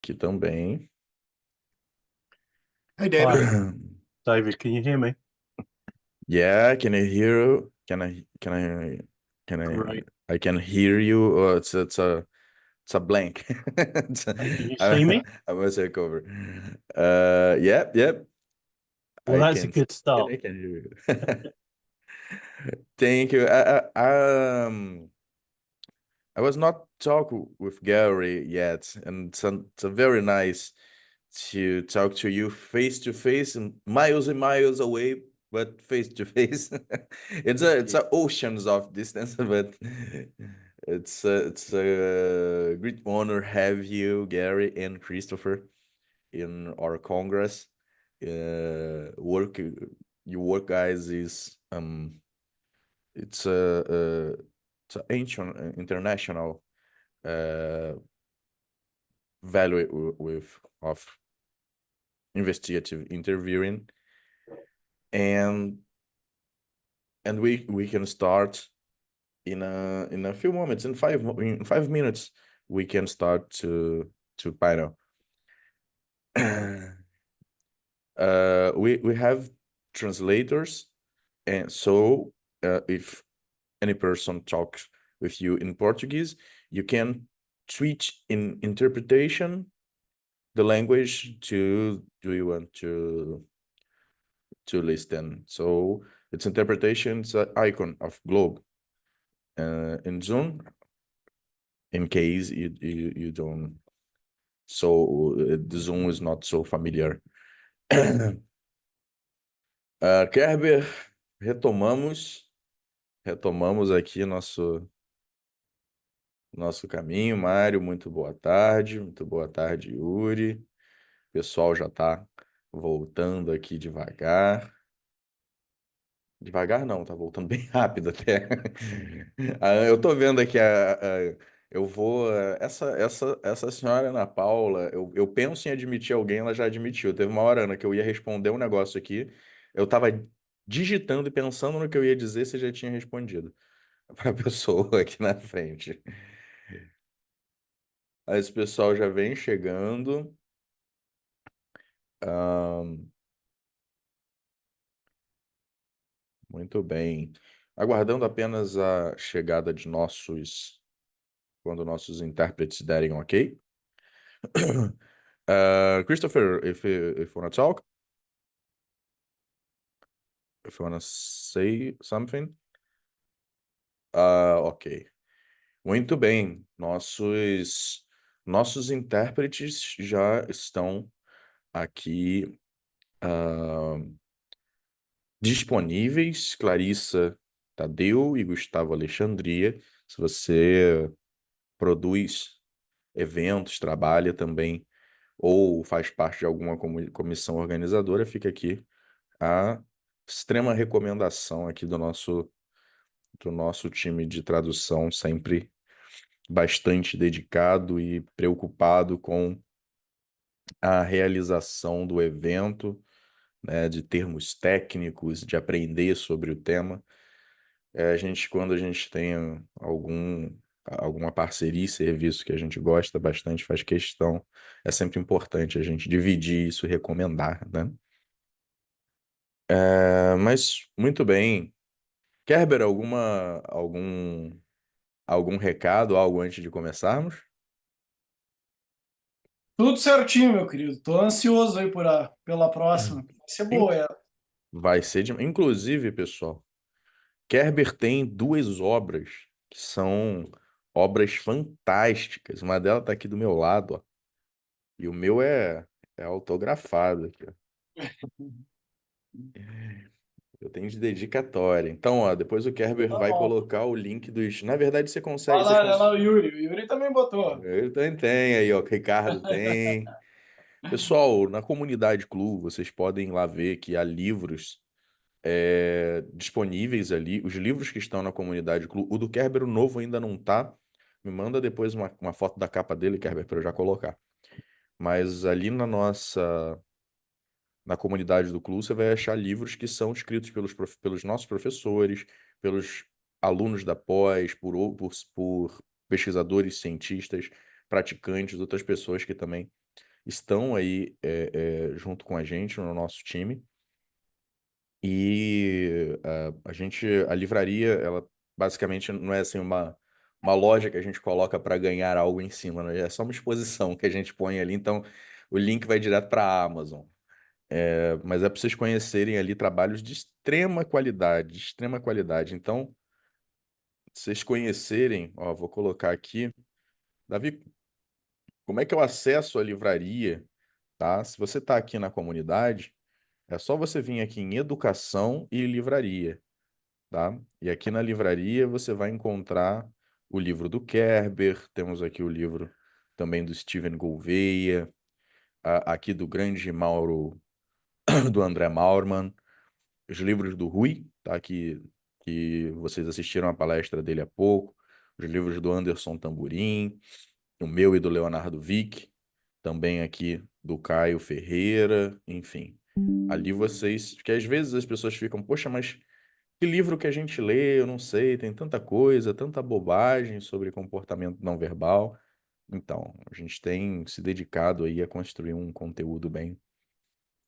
aqui também. Hi, David. David, can you hear me? Yeah, can I hear you? Can I can hear you. Oh, it's a blank. Can you see me? I must recover. Yep. Well, I that's a can good start. I can hear you. Thank you. I was not talking with Gary yet, and it's a very nice to talk to you face to face and miles away, but face to face. It's a oceans of distance, but it's a great honor have you, Gary and Christopher, in our Congress. Work your work, guys, is it's a ancient international value with of investigative interviewing, and we can start in a few moments. In 5 minutes we can start to panel. We have translators, and so if any person talks with you in Portuguese, you can switch in interpretation the language to do you want to listen. So it's interpretation, it's an icon of globe in Zoom, in case you don't, so the Zoom is not so familiar. Kerber, retomamos aqui nosso caminho. Mário, muito boa tarde, Yuri. O pessoal já está voltando aqui devagar. Devagar não, tá voltando bem rápido até. Eu tô vendo aqui, eu vou. Essa senhora Ana Paula, eu penso em admitir alguém, ela já admitiu. Teve uma hora, Ana, que eu ia responder um negócio aqui, eu tava digitando e pensando no que eu ia dizer, você já tinha respondido para a pessoa aqui na frente. Aí esse pessoal já vem chegando. Muito bem. Aguardando apenas a chegada de quando nossos intérpretes derem ok. Christopher, if you want to talk, if you want to say something. Ok. Muito bem. Nossos intérpretes já estão aqui disponíveis. Clarissa Tadeu e Gustavo Alexandria. Se você produz eventos, trabalha também ou faz parte de alguma comissão organizadora, fica aqui a extrema recomendação aqui do nosso time de tradução, sempre bastante dedicado e preocupado com a realização do evento, né, de termos técnicos, de aprender sobre o tema. Quando a gente tem alguma parceria e serviço que a gente gosta bastante, faz questão, é sempre importante a gente dividir isso e recomendar, né? Mas, muito bem. Kerber, algum recado, algo antes de começarmos? Tudo certinho, meu querido. Tô ansioso aí pela próxima. Vai ser boa ela. Vai ser Inclusive, pessoal, Kerber tem 2 obras que são obras fantásticas. Uma delas tá aqui do meu lado, ó. E o meu é autografado aqui, ó. Eu tenho de dedicatória. Então, ó, depois o Kerber Tá vai bom. colocar o link dos. Na verdade, você consegue. Olha lá o Yuri. O Yuri também botou. Ele também tem aí, ó. O Ricardo tem. Pessoal, na comunidade Clube, vocês podem ir lá ver que há livros disponíveis ali. Os livros que estão na comunidade Clube. O do Kerber, o novo, ainda não tá. Me manda depois uma foto da capa dele, Kerber, para eu já colocar. Mas ali na comunidade do Clube, você vai achar livros que são escritos pelos nossos professores, pelos alunos da pós, por pesquisadores, cientistas, praticantes, outras pessoas que também estão aí junto com a gente no nosso time. E a livraria, ela basicamente não é assim uma loja que a gente coloca para ganhar algo em cima, né? É só uma exposição que a gente põe ali, então o link vai direto para a Amazon. Mas é para vocês conhecerem ali trabalhos de extrema qualidade, de extrema qualidade. Então, vocês conhecerem, ó, vou colocar aqui. Davi, como é que eu acesso a livraria, tá? Se você está aqui na comunidade, é só você vir aqui em educação e livraria, tá? E aqui na livraria você vai encontrar o livro do Kerber, temos aqui o livro também do Steven Gouveia, aqui do grande Mauro, do André Maurman, os livros do Rui, tá? Que vocês assistiram a palestra dele há pouco, os livros do Anderson Tamburim, o meu e do Leonardo Vick, também aqui do Caio Ferreira, enfim. Ali vocês, porque às vezes as pessoas ficam, poxa, mas que livro que a gente lê, eu não sei, tem tanta coisa, tanta bobagem sobre comportamento não verbal. Então, a gente tem se dedicado aí a construir um conteúdo bem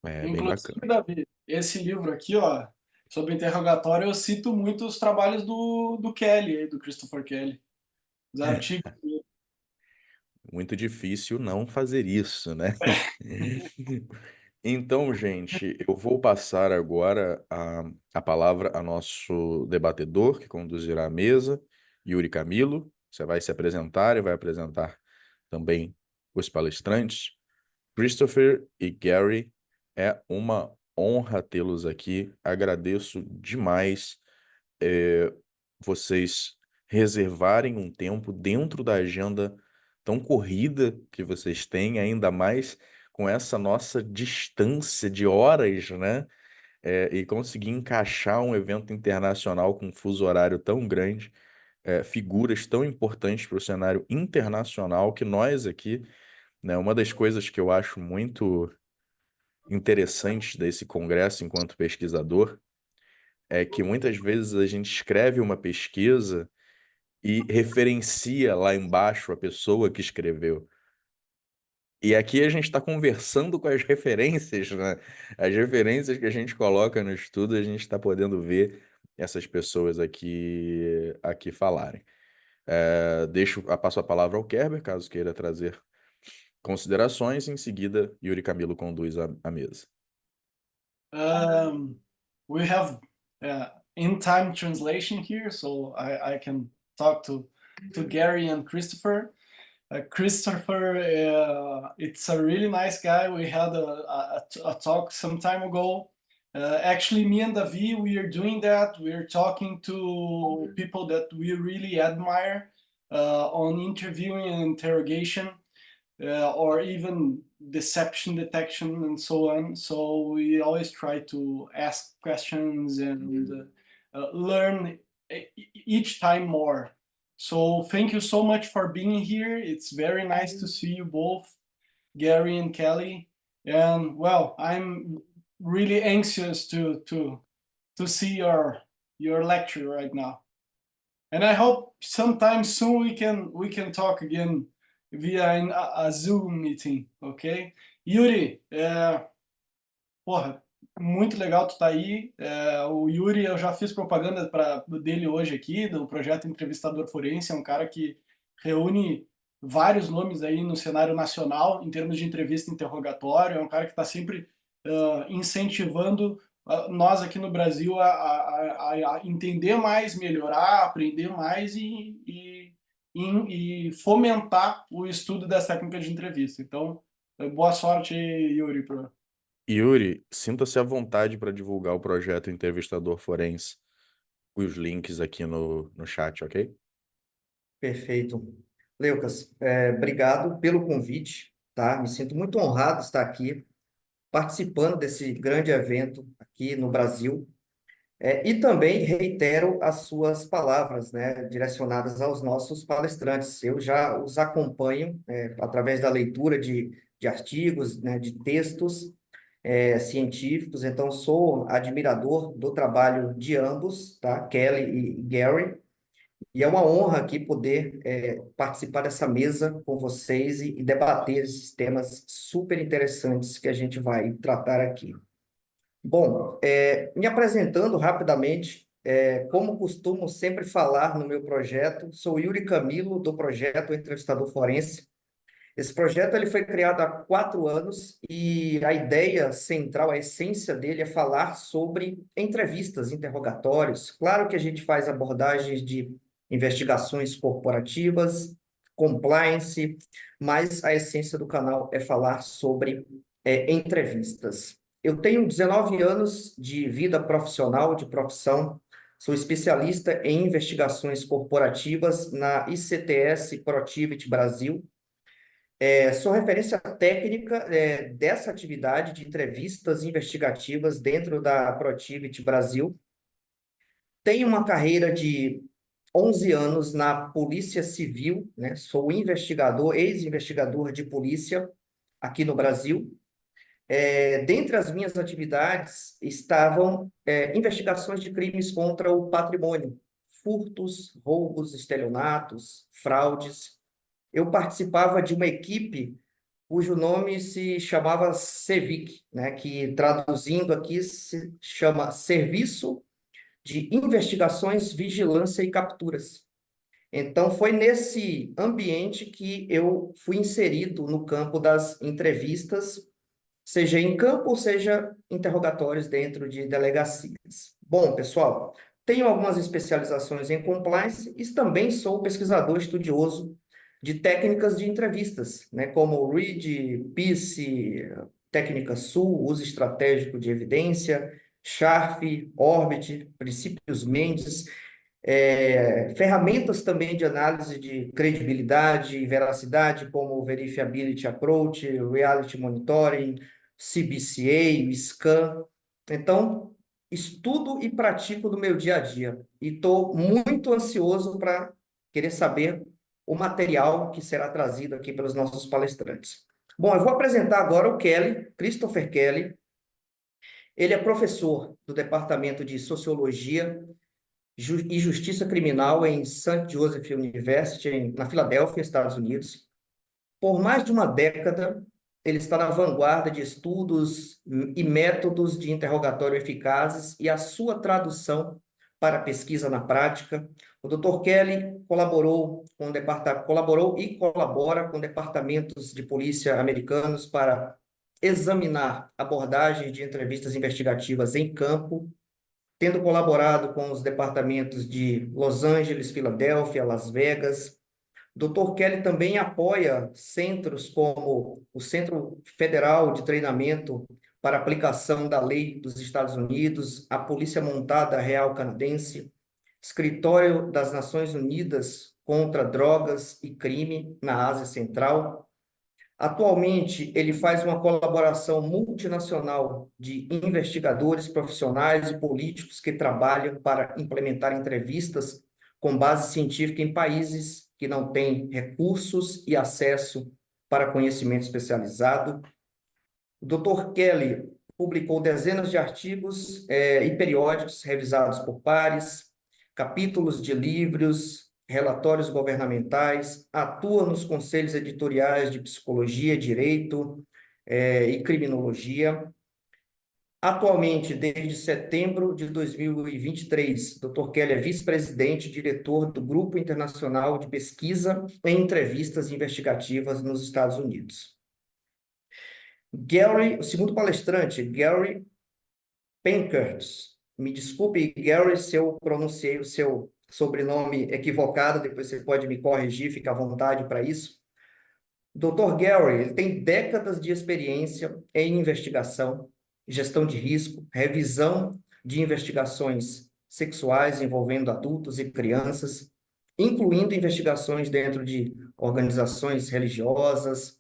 Inclusive, bacana. Davi, esse livro aqui, ó, sobre interrogatório, eu cito muito os trabalhos do Kelly, aí, do Christopher Kelly, os artigos. Muito difícil não fazer isso, né? Então, gente, eu vou passar agora a palavra a nosso debatedor, que conduzirá a mesa, Yuri Camilo. Você vai se apresentar e vai apresentar também os palestrantes. Christopher e Gary, é uma honra tê-los aqui. Agradeço demais eh, vocês reservarem um tempo dentro da agenda tão corrida que vocês têm, ainda mais com essa nossa distância de horas, né? E conseguir encaixar um evento internacional com um fuso horário tão grande, figuras tão importantes para o cenário internacional que nós aqui, né? Uma das coisas que eu acho muito interessantes desse congresso enquanto pesquisador é que muitas vezes a gente escreve uma pesquisa e referencia lá embaixo a pessoa que escreveu. E aqui a gente está conversando com as referências, né? As referências que a gente coloca no estudo, a gente está podendo ver essas pessoas aqui falarem. Passo a palavra ao Kerber, caso queira trazer considerações. Em seguida, Yuri Camilo conduz a mesa. We have in-time translation here, so I can talk to Gary and Christopher. Christopher, it's a really nice guy. We had a talk some time ago. Actually, me and Davi, we are doing that. We're talking to people that we really admire on interviewing and interrogation, or even deception detection and so on. So we always try to ask questions and learn each time more. So thank you so much for being here. It's very nice to see you both, Gary and Kelly. And well, I'm really anxious to see your lecture right now. And I hope sometime soon we can talk again via a Zoom meeting, ok? Yuri, porra, muito legal tu tá aí. O Yuri, eu já fiz propaganda dele hoje aqui, do projeto Entrevistador Forense. É um cara que reúne vários nomes aí no cenário nacional em termos de entrevista e interrogatório. É um cara que está sempre incentivando nós aqui no Brasil a entender mais, melhorar, aprender mais e fomentar o estudo das técnicas de entrevista. Então, boa sorte, Yuri, Yuri, sinta-se à vontade para divulgar o projeto Entrevistador Forense. Os links aqui no chat, ok? Perfeito. Leucas, obrigado pelo convite, tá? Me sinto muito honrado de estar aqui participando desse grande evento aqui no Brasil. E também reitero as suas palavras, né, direcionadas aos nossos palestrantes. Eu já os acompanho através da leitura de artigos, né, de textos científicos, então sou admirador do trabalho de ambos, tá? Kelly e Gary. E é uma honra aqui poder participar dessa mesa com vocês e debater esses temas super interessantes que a gente vai tratar aqui. Bom, me apresentando rapidamente, como costumo sempre falar no meu projeto, sou Yuri Camilo, do projeto Entrevistador Forense. Esse projeto ele foi criado há 4 anos e a ideia central, a essência dele é falar sobre entrevistas, interrogatórios. Claro que a gente faz abordagens de investigações corporativas, compliance, mas a essência do canal é falar sobre entrevistas. Eu tenho 19 anos de vida profissional, de profissão, sou especialista em investigações corporativas na ICTS Protivit Brasil. Sou referência técnica dessa atividade de entrevistas investigativas dentro da Protivit Brasil. Tenho uma carreira de 11 anos na Polícia Civil, né? Sou investigador, ex-investigador de polícia aqui no Brasil. Dentre as minhas atividades estavam investigações de crimes contra o patrimônio, furtos, roubos, estelionatos, fraudes. Eu participava de uma equipe cujo nome se chamava CEVIC, né, que traduzindo aqui se chama Serviço de Investigações, Vigilância e Capturas. Então, foi nesse ambiente que eu fui inserido no campo das entrevistas, seja em campo, seja interrogatórios dentro de delegacias. Bom, pessoal, tenho algumas especializações em compliance e também sou pesquisador estudioso de técnicas de entrevistas, né, como READ, PICE, técnica SUL, uso estratégico de evidência, SHARP, Orbit, princípios Mendes, ferramentas também de análise de credibilidade e veracidade, como Verifiability Approach, Reality Monitoring, CBCA, SCAN. Então, estudo e pratico no meu dia a dia. E estou muito ansioso para querer saber o material que será trazido aqui pelos nossos palestrantes. Bom, eu vou apresentar agora o Kelly, Christopher Kelly. Ele é professor do Departamento de Sociologia e Justiça Criminal em St. Joseph University, na Filadélfia, Estados Unidos. Por mais de uma década, ele está na vanguarda de estudos e métodos de interrogatório eficazes e a sua tradução para pesquisa na prática. O Dr. Kelly colaborou e colabora com departamentos de polícia americanos para examinar abordagens de entrevistas investigativas em campo, tendo colaborado com os departamentos de Los Angeles, Filadélfia, Las Vegas. Dr. Kelly também apoia centros como o Centro Federal de Treinamento para Aplicação da Lei dos Estados Unidos, a Polícia Montada Real Canadense, Escritório das Nações Unidas contra Drogas e Crime na Ásia Central. Atualmente, ele faz uma colaboração multinacional de investigadores profissionais e políticos que trabalham para implementar entrevistas com base científica em países que não têm recursos e acesso para conhecimento especializado. O Dr. Kelly publicou dezenas de artigos e periódicos revisados por pares, capítulos de livros, relatórios governamentais, atua nos conselhos editoriais de psicologia, direito e criminologia. Atualmente, desde setembro de 2023, Dr. Kelly é vice-presidente e diretor do Grupo Internacional de Pesquisa em Entrevistas Investigativas nos Estados Unidos. Gary, o segundo palestrante, Gary Pankhurst. Me desculpe, Gary, se eu pronunciei o seu sobrenome equivocado, depois você pode me corrigir, fica à vontade para isso. Dr. Gary, ele tem décadas de experiência em investigação, gestão de risco, revisão de investigações sexuais envolvendo adultos e crianças, incluindo investigações dentro de organizações religiosas,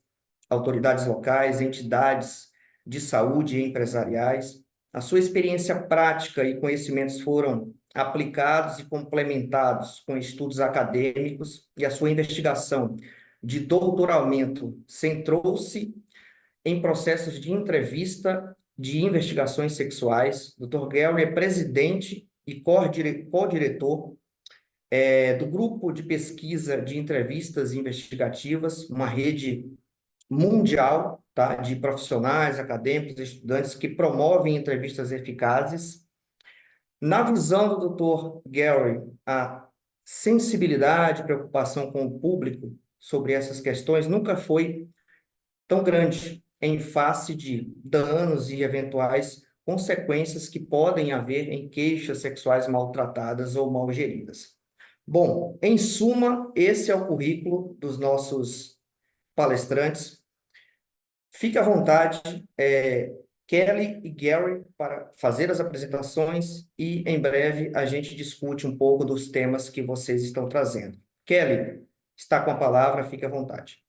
autoridades locais, entidades de saúde e empresariais. A sua experiência prática e conhecimentos foram aplicados e complementados com estudos acadêmicos, e a sua investigação de doutoramento centrou-se em processos de entrevista de investigações sexuais. Dr. Gary é presidente e co-diretor do grupo de pesquisa de entrevistas investigativas, uma rede mundial, tá, de profissionais, acadêmicos, estudantes que promovem entrevistas eficazes. Na visão do Dr. Gary, a sensibilidade, preocupação com o público sobre essas questões nunca foi tão grande em face de danos e eventuais consequências que podem haver em queixas sexuais maltratadas ou mal geridas. Bom, em suma, esse é o currículo dos nossos palestrantes. Fique à vontade, Kelly e Gary, para fazer as apresentações e, em breve, a gente discute um pouco dos temas que vocês estão trazendo. Kelly, está com a palavra, fique à vontade.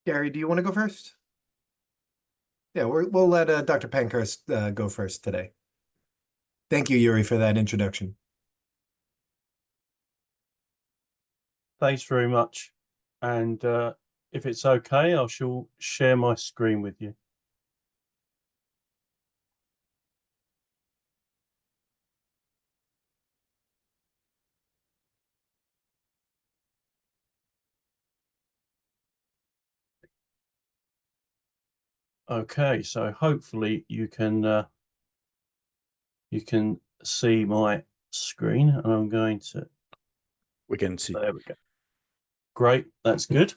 Gary, do you want to go first? Yeah, we'll let Dr. Pankhurst go first today. Thank you, Yuri, for that introduction. Thanks very much. And if it's okay, I shall share my screen with you. Okay, so hopefully you can see my screen, and I'm going to. We can see. There we go. Great, that's good.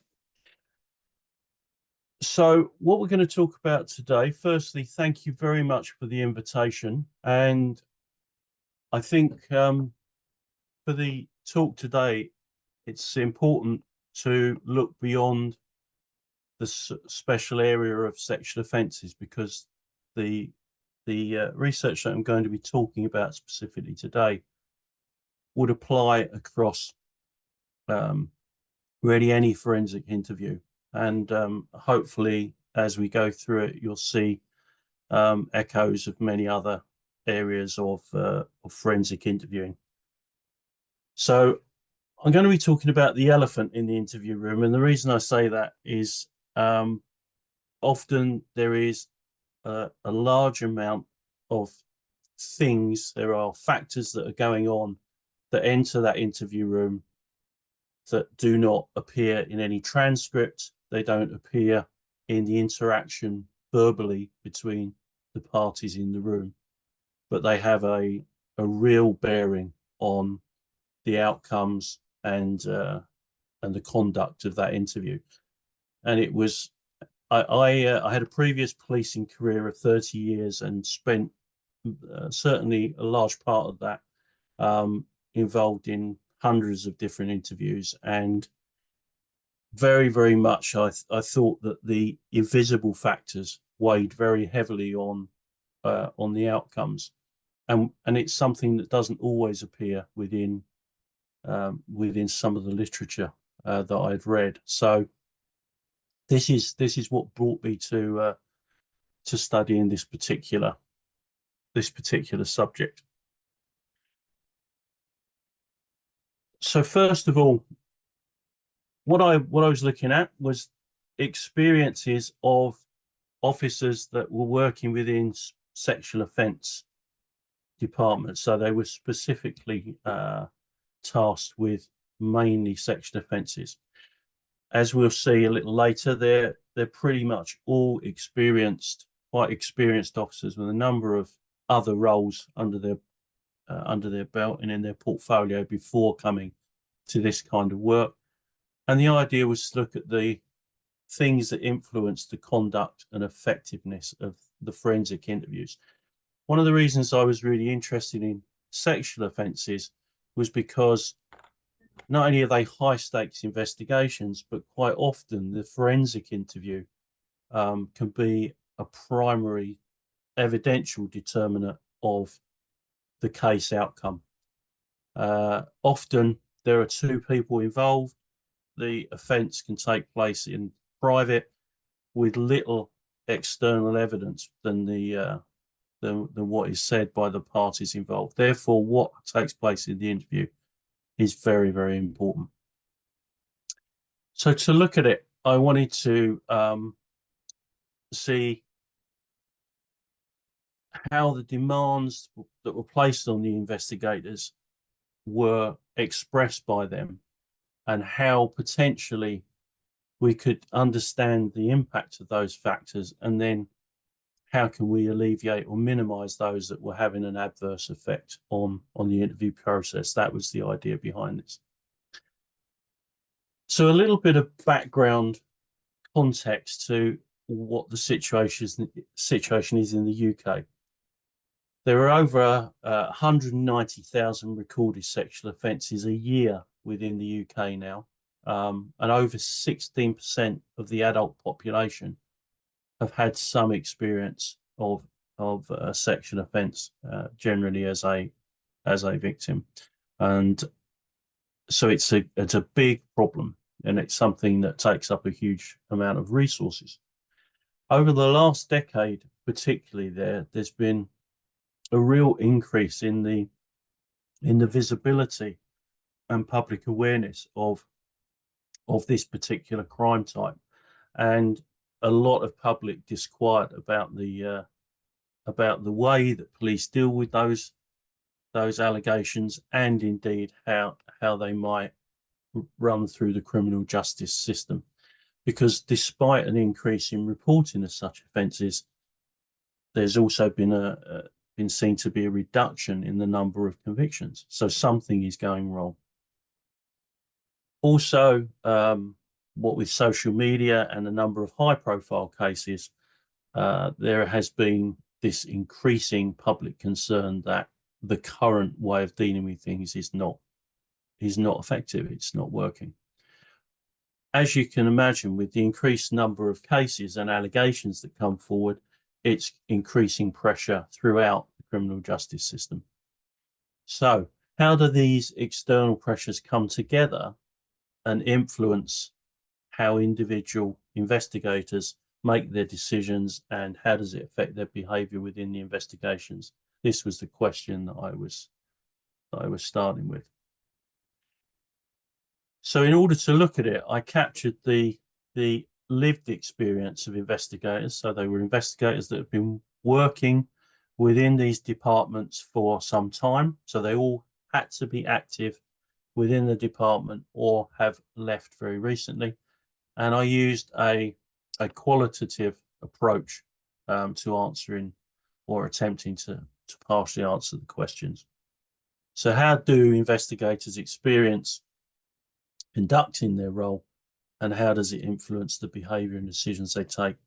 So what we're going to talk about today, firstly, thank you very much for the invitation. And I think for the talk today, it's important to look beyond the special area of sexual offences, because the research that I'm going to be talking about specifically today would apply across really any forensic interview. And hopefully, as we go through it, you'll see echoes of many other areas of forensic interviewing. So I'm going to be talking about the elephant in the interview room. And the reason I say that is often there is a large amount of things, there are factors that are going on that enter that interview room that do not appear in any transcript. They don't appear in the interaction verbally between the parties in the room, but they have a real bearing on the outcomes and the conduct of that interview. And it was, I had a previous policing career of 30 years and spent certainly a large part of that involved in hundreds of different interviews, and very, very much I thought that the invisible factors weighed very heavily on the outcomes, and it's something that doesn't always appear within some of the literature that I've read. So this is what brought me to studying this particular subject. So first of all, what I was looking at was experiences of officers that were working within sexual offence departments. So they were specifically tasked with mainly sexual offences. As we'll see a little later, they're pretty much all quite experienced officers with a number of other roles under their belt and in their portfolio before coming to this kind of work. And the idea was to look at the things that influence the conduct and effectiveness of the forensic interviews. One of the reasons I was really interested in sexual offences was because not only are they high stakes investigations, but quite often the forensic interview can be a primary evidential determinant of the case outcome. Often there are two people involved. The offence can take place in private with little external evidence than what is said by the parties involved. Therefore, what takes place in the interview is very, very important. So to look at it, I wanted to see how the demands that were placed on the investigators were expressed by them, and how potentially we could understand the impact of those factors, and then how can we alleviate or minimize those that were having an adverse effect on the interview process. That was the idea behind this. So a little bit of background context to what the situation is in the UK. There are over 190,000 recorded sexual offences a year within the UK now, and over 16% of the adult population have had some experience of a sexual offence, generally as a victim, and so it's a big problem, and it's something that takes up a huge amount of resources. Over the last decade, particularly, there's been a real increase in the visibility and public awareness of this particular crime type, and a lot of public disquiet about the way that police deal with those allegations, and indeed how they might run through the criminal justice system. Because despite an increase in reporting of such offences, there's also been seen to be a reduction in the number of convictions. So something is going wrong. Also, what with social media and a number of high-profile cases, there has been this increasing public concern that the current way of dealing with things is not effective. It's not working. As you can imagine, with the increased number of cases and allegations that come forward, it's increasing pressure throughout the criminal justice system. So how do these external pressures come together and influence how individual investigators make their decisions, and how does it affect their behaviour within the investigations? This was the question that I was starting with. So in order to look at it, I captured the lived experience of investigators. So they were investigators that have been working within these departments for some time. So they all had to be active within the department or have left very recently. And I used a qualitative approach to answering or attempting to partially answer the questions. So how do investigators experience conducting their role, and how does it influence the behaviour and decisions they take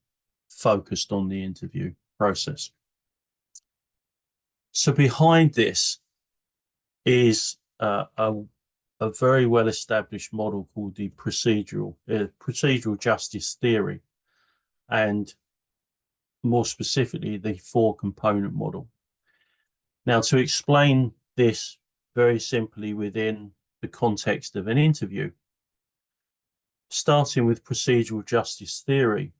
focused on the interview process? So behind this is a very well-established model called the procedural justice theory, and more specifically the four-component model. Now, to explain this very simply within the context of an interview, starting with procedural justice theory,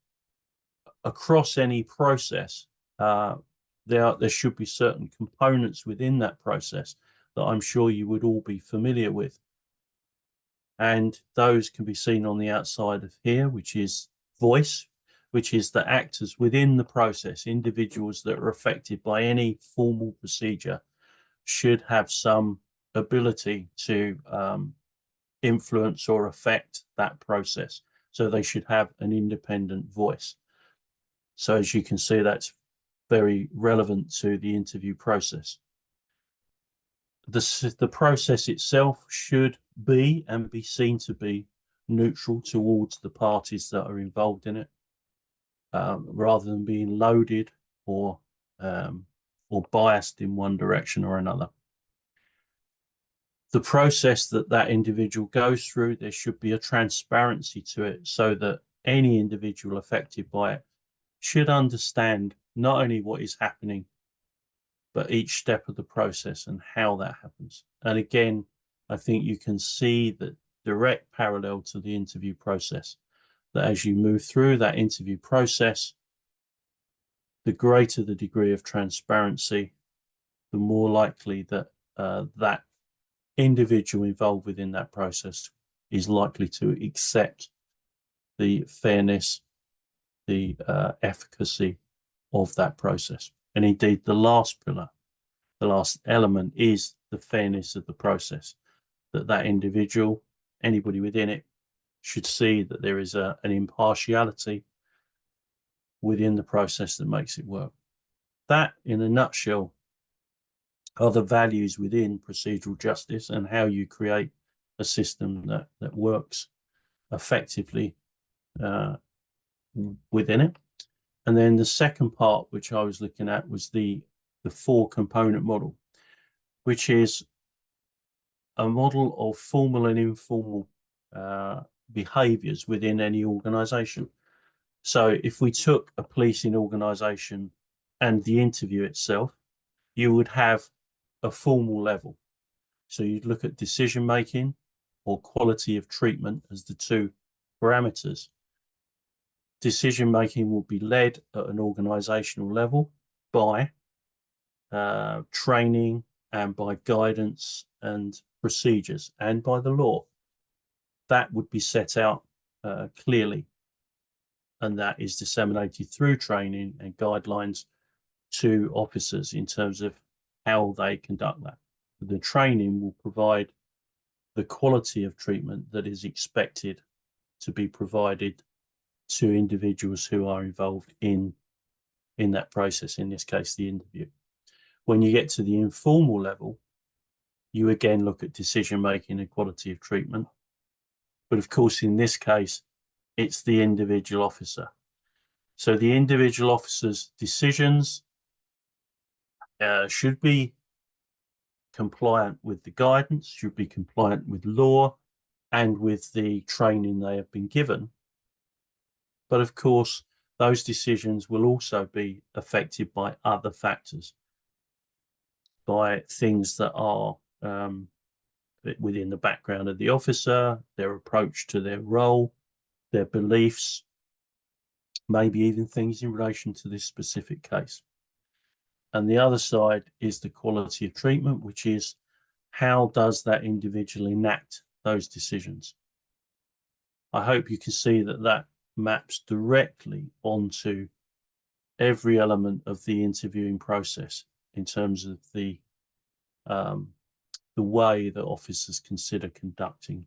across any process, there should be certain components within that process that I'm sure you would all be familiar with. And those can be seen on the outside of here, which is voice, which is the actors within the process, individuals that are affected by any formal procedure should have some ability to influence or affect that process. So they should have an independent voice. So as you can see, that's very relevant to the interview process. The process itself should be and be seen to be neutral towards the parties that are involved in it, rather than being loaded or biased in one direction or another. The process that individual goes through, there should be a transparency to it, so that any individual affected by it should understand not only what is happening, but each step of the process and how that happens. And again, I think you can see the direct parallel to the interview process, that as you move through that interview process, the greater the degree of transparency, the more likely that that individual involved within that process is likely to accept the fairness, the efficacy of that process. And indeed, the last pillar, the last element, is the fairness of the process, that individual, anybody within it, should see that there is an impartiality within the process that makes it work. That, in a nutshell, are the values within procedural justice and how you create a system that works effectively within it. And then the second part, which I was looking at, was the 4-component model, which is a model of formal and informal behaviors within any organization. So if we took a policing organization and the interview itself, you would have a formal level. So you'd look at decision making or quality of treatment as the 2 parameters. Decision making will be led at an organizational level by training and by guidance and procedures and by the law. That would be set out clearly, and that is disseminated through training and guidelines to officers in terms of how they conduct that. The training will provide the quality of treatment that is expected to be provided to individuals who are involved in that process, in this case, the interview. When you get to the informal level, you again look at decision making and quality of treatment. But of course, in this case, it's the individual officer. So the individual officer's decisions should be compliant with the guidance, should be compliant with law and with the training they have been given. But of course, those decisions will also be affected by other factors, by things that are within the background of the officer, their approach to their role, their beliefs, maybe even things in relation to this specific case. And the other side is the quality of treatment, which is how does that individual enact those decisions? I hope you can see that maps directly onto every element of the interviewing process in terms of the way that officers consider conducting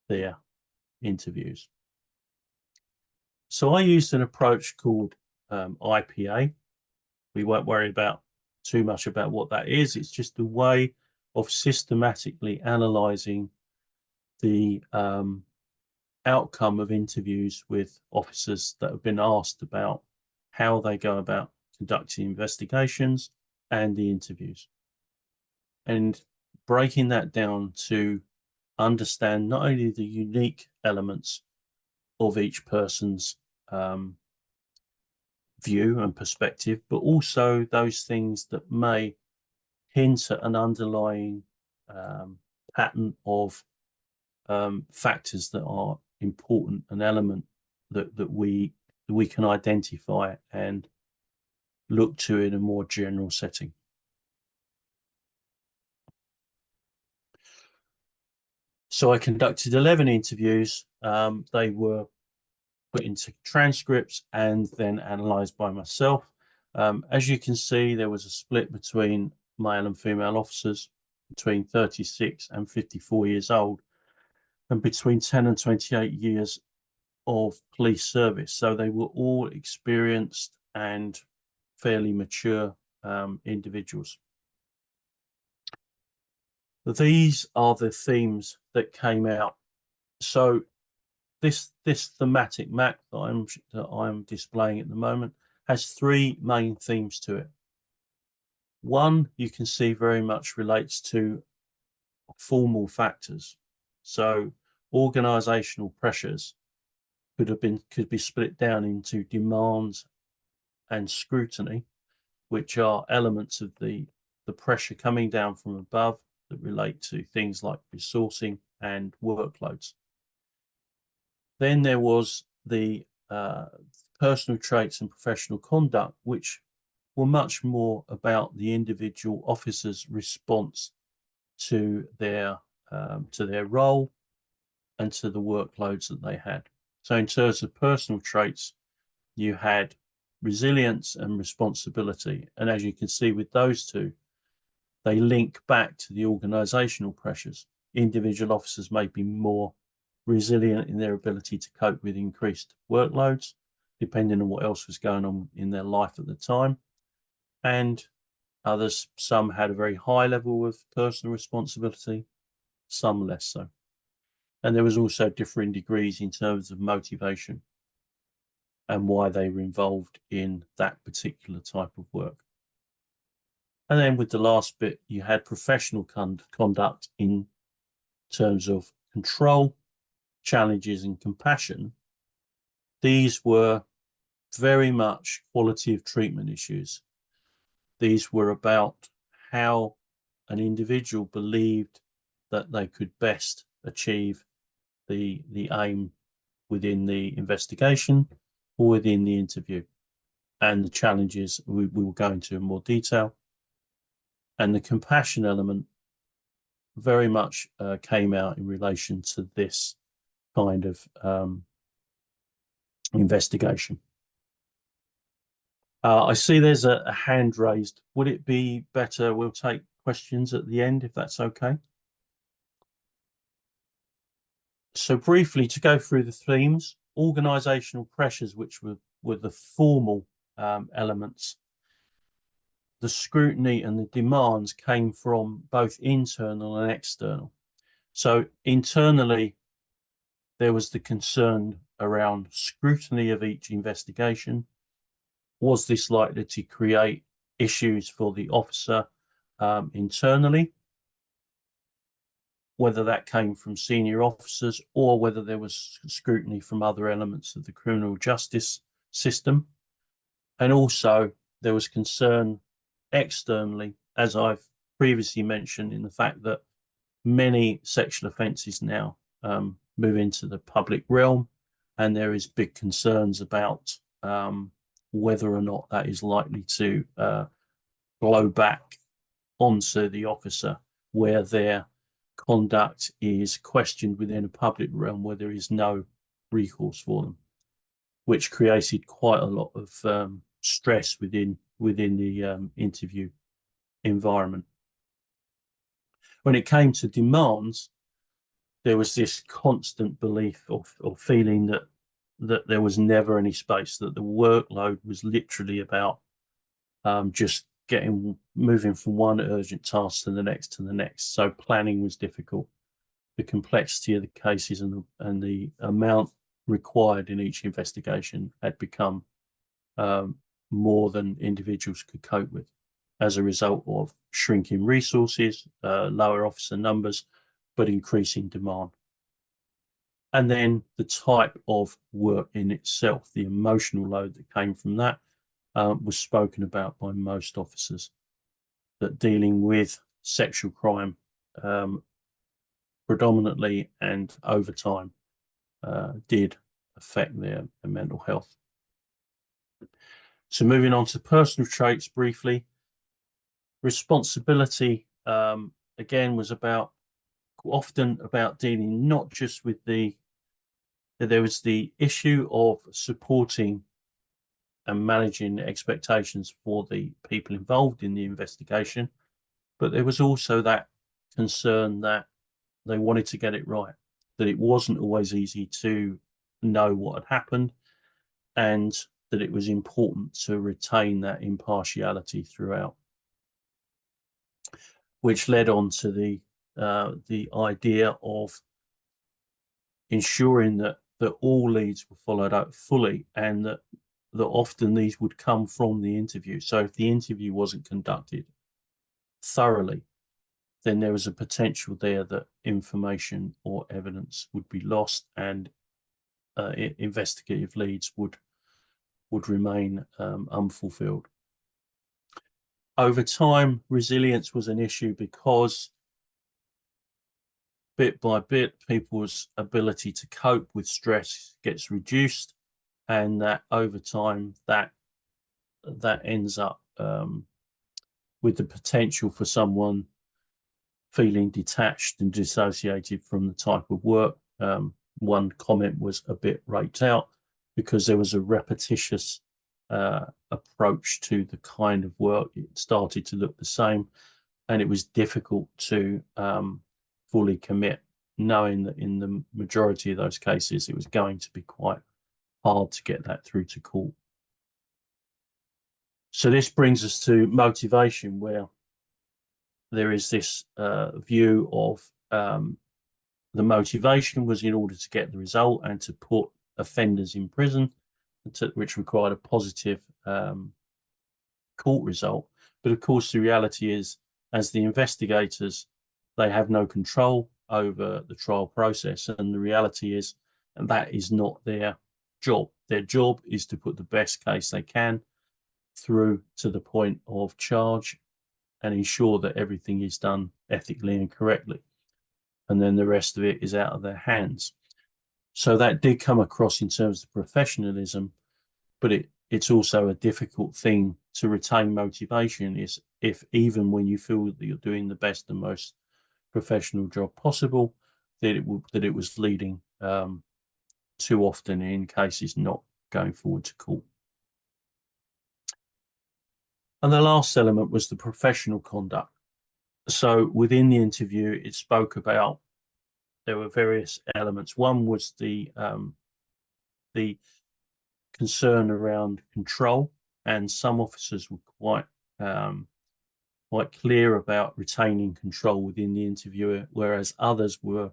their interviews. So I used an approach called IPA. We won't worry too much about what that is. It's just a way of systematically analysing the outcome of interviews with officers that have been asked about how they go about conducting investigations and the interviews, and breaking that down to understand not only the unique elements of each person's view and perspective, but also those things that may hint at an underlying pattern of factors that are important, an element that we can identify and look to in a more general setting. So I conducted 11 interviews. They were put into transcripts and then analysed by myself. As you can see, there was a split between male and female officers, between 36 and 54 years old, and between 10 and 28 years of police service. So they were all experienced and fairly mature individuals. These are the themes that came out. So this thematic map that I'm displaying at the moment has 3 main themes to it. One, you can see, very much relates to formal factors. So organizational pressures could be split down into demands and scrutiny, which are elements of the pressure coming down from above that relate to things like resourcing and workloads. Then there was the personal traits and professional conduct, which were much more about the individual officer's response to their role and to the workloads that they had. So in terms of personal traits, you had resilience and responsibility. And as you can see with those two, they link back to the organizational pressures. Individual officers may be more resilient in their ability to cope with increased workloads, depending on what else was going on in their life at the time. And others, some had a very high level of personal responsibility, some less so. And there was also differing degrees in terms of motivation and why they were involved in that particular type of work. And then with the last bit, you had professional conduct in terms of control, challenges, and compassion. These were very much quality of treatment issues. These were about how an individual believed that they could best achieve the aim within the investigation or within the interview, and the challenges we will go into in more detail. And the compassion element very much came out in relation to this kind of investigation. I see there's a hand raised. Would it be better? We'll take questions at the end, if that's okay. So briefly, to go through the themes, organizational pressures, which were the formal elements. The scrutiny and the demands came from both internal and external. So internally, there was the concern around scrutiny of each investigation. Was this likely to create issues for the officer internally? Whether that came from senior officers or whether there was scrutiny from other elements of the criminal justice system. And also there was concern externally, as I've previously mentioned, in the fact that many sexual offences now move into the public realm, and there is big concerns about whether or not that is likely to blow back onto the officer, where their conduct is questioned within a public realm where there is no recourse for them, which created quite a lot of stress within the interview environment. When it came to demands, there was this constant belief or feeling that there was never any space, that the workload was literally about just moving from one urgent task to the next to the next. So planning was difficult. The complexity of the cases and the amount required in each investigation had become more than individuals could cope with as a result of shrinking resources, lower officer numbers, but increasing demand. And then the type of work in itself, the emotional load that came from that, was spoken about by most officers, that dealing with sexual crime predominantly and over time did affect their mental health. So moving on to personal traits briefly, responsibility again was often about dealing not just with there was the issue of supporting and managing expectations for the people involved in the investigation, but there was also that concern that they wanted to get it right, that it wasn't always easy to know what had happened, and that it was important to retain that impartiality throughout, which led on to the idea of ensuring that all leads were followed up fully, and that often these would come from the interview. So if the interview wasn't conducted thoroughly, then there was a potential there that information or evidence would be lost, and investigative leads would remain unfulfilled. Over time, resilience was an issue because bit by bit, people's ability to cope with stress gets reduced, and that over time that ends up with the potential for someone feeling detached and dissociated from the type of work. One comment was a bit raked out because there was a repetitious approach to the kind of work. It started to look the same, and it was difficult to fully commit, knowing that in the majority of those cases it was going to be quite hard to get that through to court. So this brings us to motivation, where there is this view of the motivation was in order to get the result and to put offenders in prison, which required a positive court result. But of course, the reality is, as the investigators, they have no control over the trial process. And the reality is, and that is not their job. Their job is to put the best case they can through to the point of charge and ensure that everything is done ethically and correctly. And then the rest of it is out of their hands. So that did come across in terms of professionalism, but it's also a difficult thing to retain motivation, is if even when you feel that you're doing the best and most professional job possible, that it was leading too often in cases not going forward to court. And the last element was the professional conduct. So within the interview, it spoke about, there were various elements. One was the concern around control, and some officers were quite clear about retaining control within the interviewer, whereas others were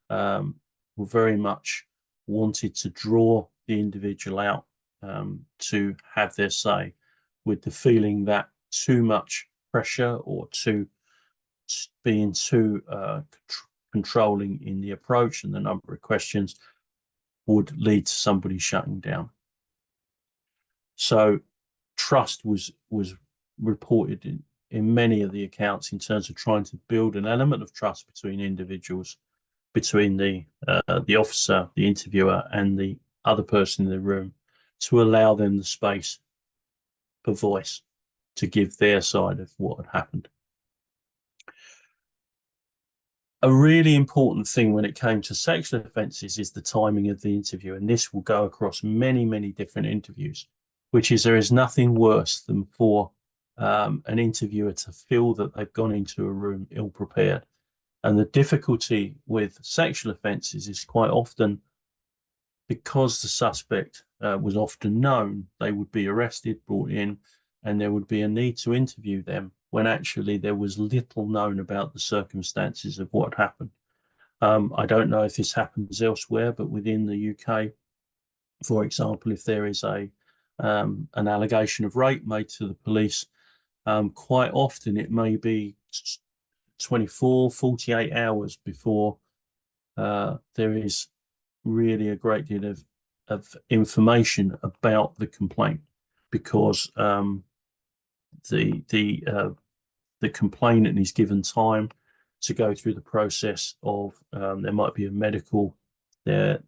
very much wanted to draw the individual out to have their say, with the feeling that too much pressure or being too controlling in the approach and the number of questions would lead to somebody shutting down. So trust was reported in many of the accounts in terms of trying to build an element of trust between individuals, between the officer, the interviewer, and the other person in the room, to allow them the space for voice to give their side of what had happened. A really important thing when it came to sexual offences is the timing of the interview, and this will go across many, many different interviews, which is there is nothing worse than for an interviewer to feel that they've gone into a room ill-prepared. And the difficulty with sexual offences is quite often, because the suspect was often known, they would be arrested, brought in, and there would be a need to interview them when actually there was little known about the circumstances of what happened. I don't know if this happens elsewhere, but within the UK, for example, if there is an allegation of rape made to the police, quite often it may be 24, 48 hours before there is really a great deal of information about the complaint, because the complainant is given time to go through the process of there might be a medical, there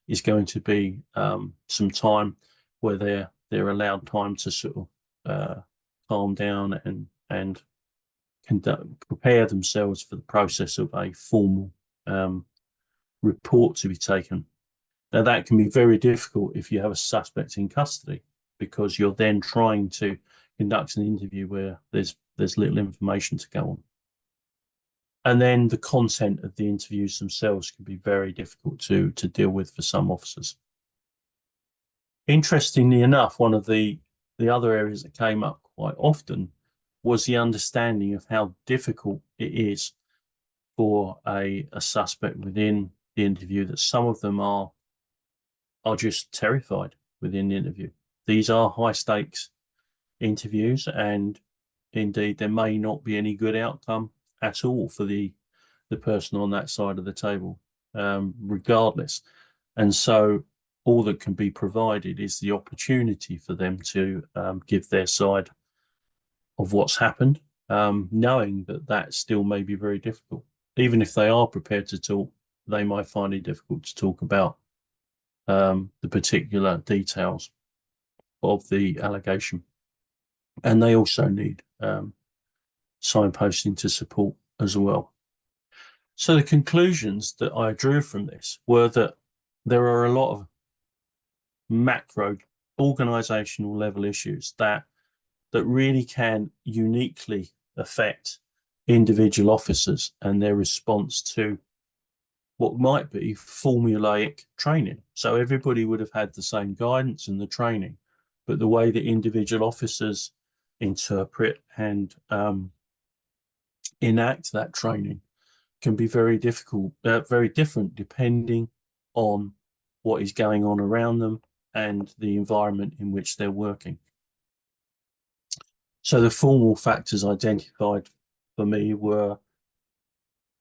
is going to be some time where they're allowed time to sort of calm down and prepare themselves for the process of a formal report to be taken. Now that can be very difficult if you have a suspect in custody, because you're then trying to conduct an interview where there's little information to go on. And then the content of the interviews themselves can be very difficult to deal with for some officers. Interestingly enough, one of the other areas that came up quite often was the understanding of how difficult it is for a suspect within the interview, that some of them are just terrified within the interview. These are high stakes interviews, and indeed there may not be any good outcome at all for the person on that side of the table, regardless. And so all that can be provided is the opportunity for them to give their side of what's happened, knowing that still may be very difficult. Even if they are prepared to talk, they might find it difficult to talk about the particular details of the allegation. And they also need signposting to support as well. So the conclusions that I drew from this were that there are a lot of macro organizational level issues that really can uniquely affect individual officers and their response to what might be formulaic training. So everybody would have had the same guidance and the training, but the way that individual officers interpret and enact that training can be very difficult, very different depending on what is going on around them and the environment in which they're working. So the formal factors identified for me were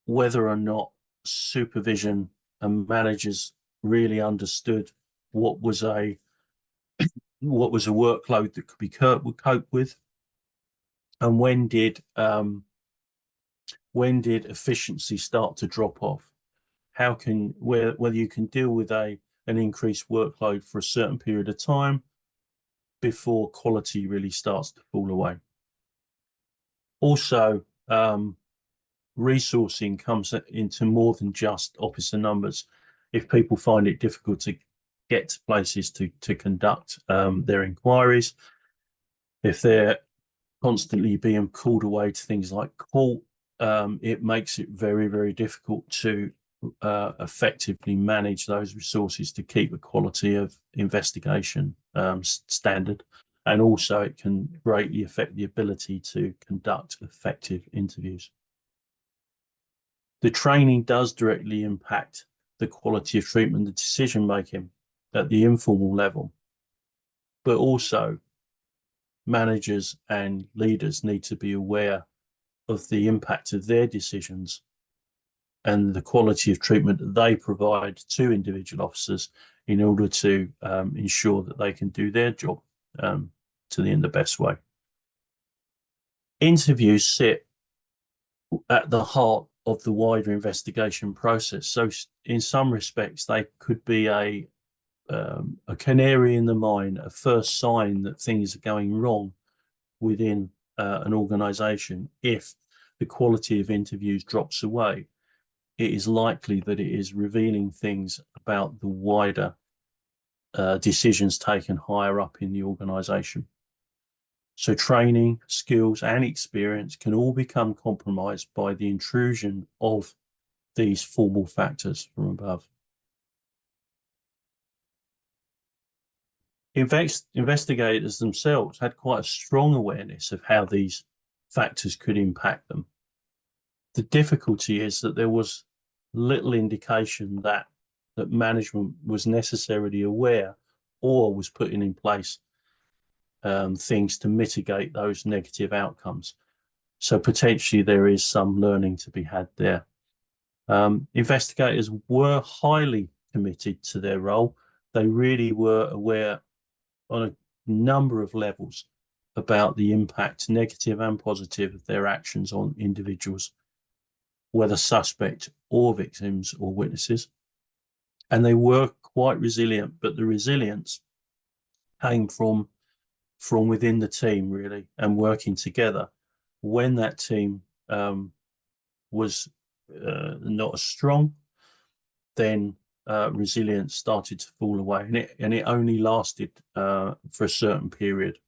whether or not supervision and managers really understood what was a workload that could be cope with, and when did efficiency start to drop off? Whether you can deal with an increased workload for a certain period of time before quality really starts to fall away. Also, resourcing comes into more than just officer numbers. If people find it difficult to get to places to conduct their inquiries, if they're constantly being called away to things like court, it makes it very, very difficult to effectively manage those resources to keep the quality of investigation standard. And also it can greatly affect the ability to conduct effective interviews. The training does directly impact the quality of treatment, the decision making at the informal level, but also managers and leaders need to be aware of the impact of their decisions and the quality of treatment that they provide to individual officers in order to ensure that they can do their job in the best way. Interviews sit at the heart of the wider investigation process. So in some respects, they could be a canary in the mine, a first sign that things are going wrong within an organization. If the quality of interviews drops away, it is likely that it is revealing things about the wider decisions taken higher up in the organization. So training, skills, and experience can all become compromised by the intrusion of these formal factors from above. Investigators themselves had quite a strong awareness of how these factors could impact them. The difficulty is that there was little indication that management was necessarily aware or was putting in place things to mitigate those negative outcomes. So potentially there is some learning to be had there. Investigators were highly committed to their role. They really were aware on a number of levels about the impact, negative and positive, of their actions on individuals, whether suspect or victims or witnesses. And they were quite resilient, but the resilience came from within the team, really, and working together. When that team was not as strong, then resilience started to fall away, and it only lasted for a certain period.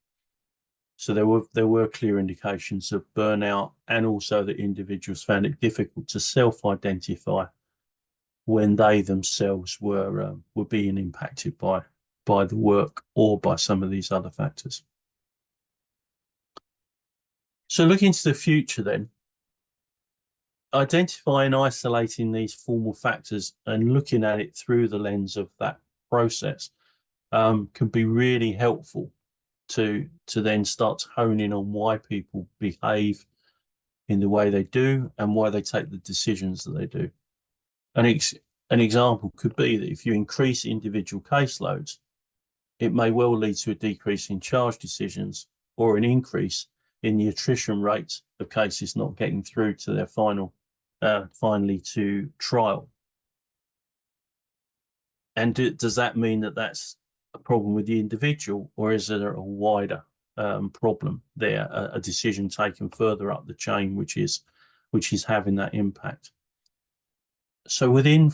So there were clear indications of burnout, and also that individuals found it difficult to self-identify when they themselves were being impacted by the work or by some of these other factors. So looking to the future then, identifying and isolating these formal factors and looking at it through the lens of that process can be really helpful to then start to hone in on why people behave in the way they do and why they take the decisions that they do. An example could be that if you increase individual caseloads, it may well lead to a decrease in charge decisions or an increase in the attrition rate of cases not getting through to their finally to trial. And does that mean that that's a problem with the individual, or is there a wider problem there, a decision taken further up the chain which is having that impact? So within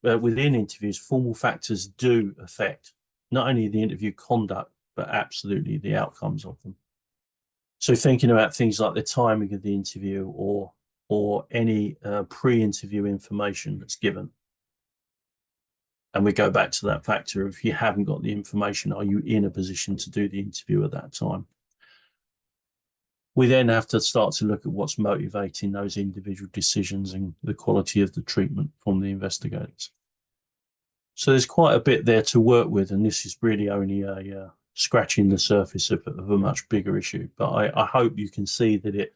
interviews, formal factors do affect not only the interview conduct, but absolutely the outcomes of them. So thinking about things like the timing of the interview or any pre-interview information that's given. And we go back to that factor of, if you haven't got the information, are you in a position to do the interview at that time? We then have to start to look at what's motivating those individual decisions and the quality of the treatment from the investigators. So there's quite a bit there to work with, and this is really only a scratching the surface of a much bigger issue. But I hope you can see that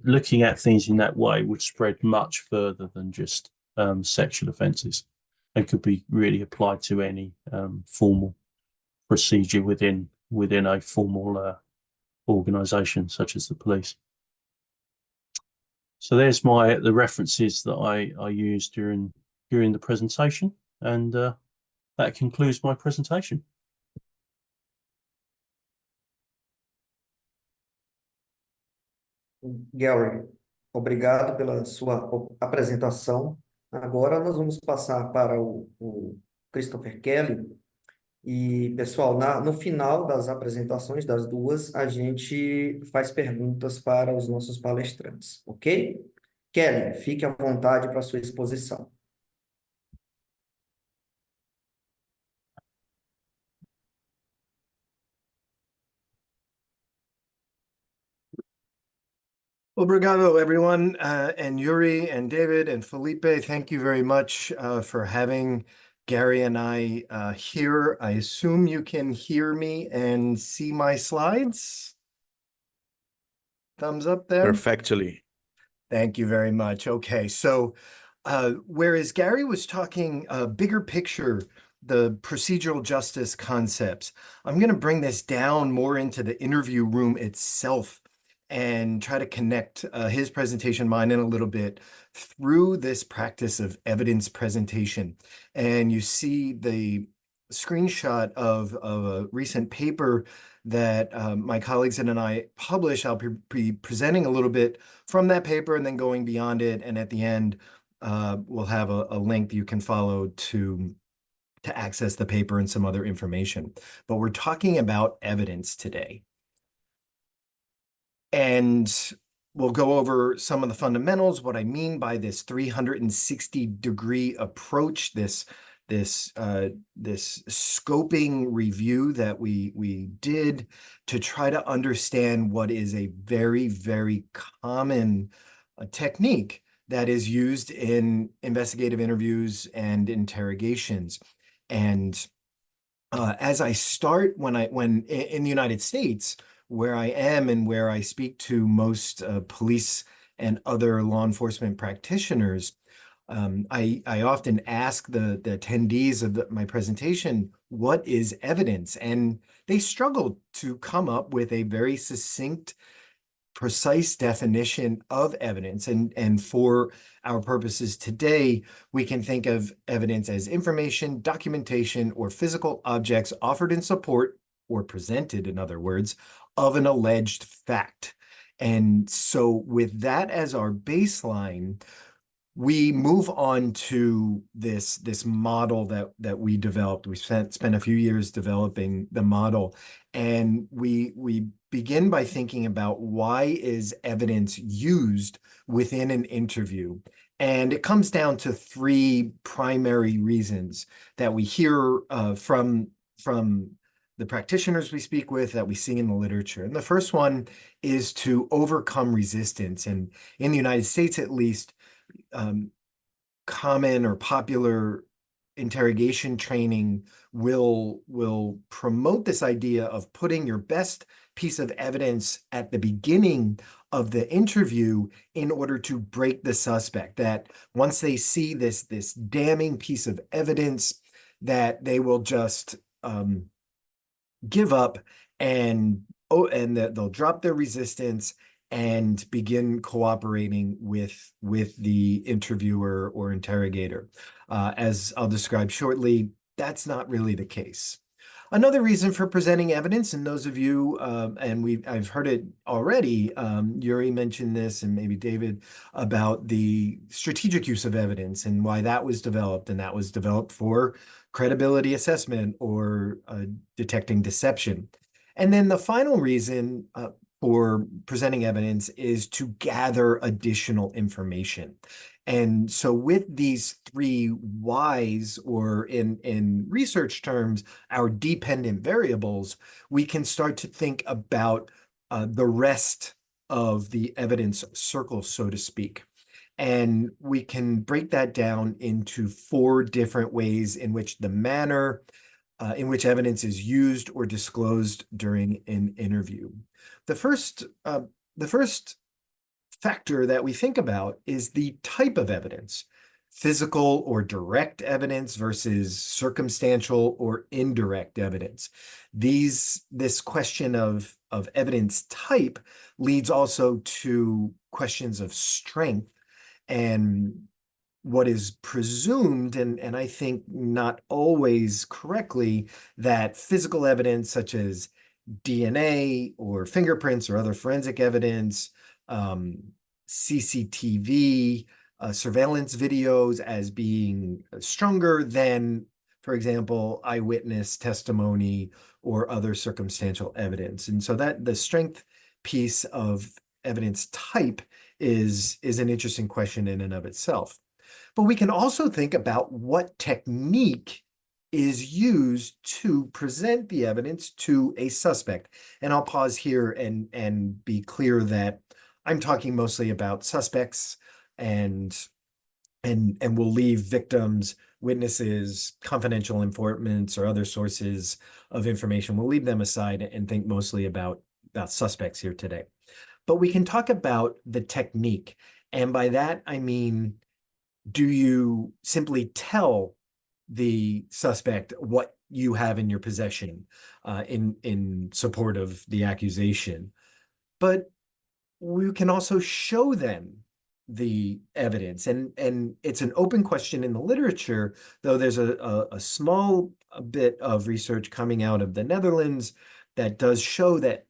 looking at things in that way would spread much further than just sexual offences, and could be really applied to any formal procedure within a formal organisation such as the police. So there's the references that I used during the presentation, and that concludes my presentation. Gary, obrigado pela sua apresentação. Agora nós vamos passar para o Christopher Kelly. E, pessoal, no final das apresentações das duas, a gente faz perguntas para os nossos palestrantes, ok? Kelly, fique à vontade para a sua exposição. Obrigado, everyone. And Yuri and David and Felipe, thank you very much for having Gary and I here. I assume you can hear me and see my slides. Thumbs up there. Perfectly. Thank you very much. Okay, so whereas Gary was talking bigger picture, the procedural justice concepts, I'm going to bring this down more into the interview room itself and try to connect his presentation, mine in a little bit, through this practice of evidence presentation. And you see the screenshot of a recent paper that my colleagues and I published. I'll be presenting a little bit from that paper and then going beyond it. And at the end, we'll have a link you can follow to access the paper and some other information. But we're talking about evidence today. And we'll go over some of the fundamentals, what I mean by this 360-degree approach, this scoping review that we did to try to understand what is a very, very common technique that is used in investigative interviews and interrogations. And as I start, when in the United States, where I am and where I speak to most police and other law enforcement practitioners, I often ask the attendees of my presentation, what is evidence? And they struggle to come up with a very succinct, precise definition of evidence. And for our purposes today, we can think of evidence as information, documentation, or physical objects offered in support, or presented, in other words, of an alleged fact. And so with that as our baseline, we move on to this model that we developed. We spent a few years developing the model, and we begin by thinking about why is evidence used within an interview. And it comes down to three primary reasons that we hear from the practitioners we speak with, that we see in the literature. And the first one is to overcome resistance. And in the United States, at least, common or popular interrogation training will promote this idea of putting your best piece of evidence at the beginning of the interview in order to break the suspect, that once they see this damning piece of evidence, that they will just give up and that they'll drop their resistance and begin cooperating with the interviewer or interrogator. As I'll describe shortly, that's not really the case. Another reason for presenting evidence, and those of you, I've heard it already, Yuri mentioned this, and maybe David, about the strategic use of evidence and why that was developed, and that was developed for credibility assessment or detecting deception. And then the final reason for presenting evidence is to gather additional information. And so with these three whys, or in research terms, our dependent variables, we can start to think about the rest of the evidence circle, so to speak. And we can break that down into 4 different ways in which the manner in which evidence is used or disclosed during an interview. The first factor that we think about is the type of evidence: physical or direct evidence versus circumstantial or indirect evidence. This question of evidence type leads also to questions of strength and what is presumed, and I think not always correctly, that physical evidence such as DNA or fingerprints or other forensic evidence, CCTV, surveillance videos as being stronger than, for example, eyewitness testimony or other circumstantial evidence. And so that the strength piece of evidence type is an interesting question in and of itself. But we can also think about what technique is used to present the evidence to a suspect. And I'll pause here and be clear that I'm talking mostly about suspects, and we'll leave victims, witnesses, confidential informants, or other sources of information. We'll leave them aside and think mostly about suspects here today. But we can talk about the technique. And by that, I mean, do you simply tell the suspect what you have in your possession in support of the accusation? But we can also show them the evidence. And it's an open question in the literature, though there's a small bit of research coming out of the Netherlands that does show that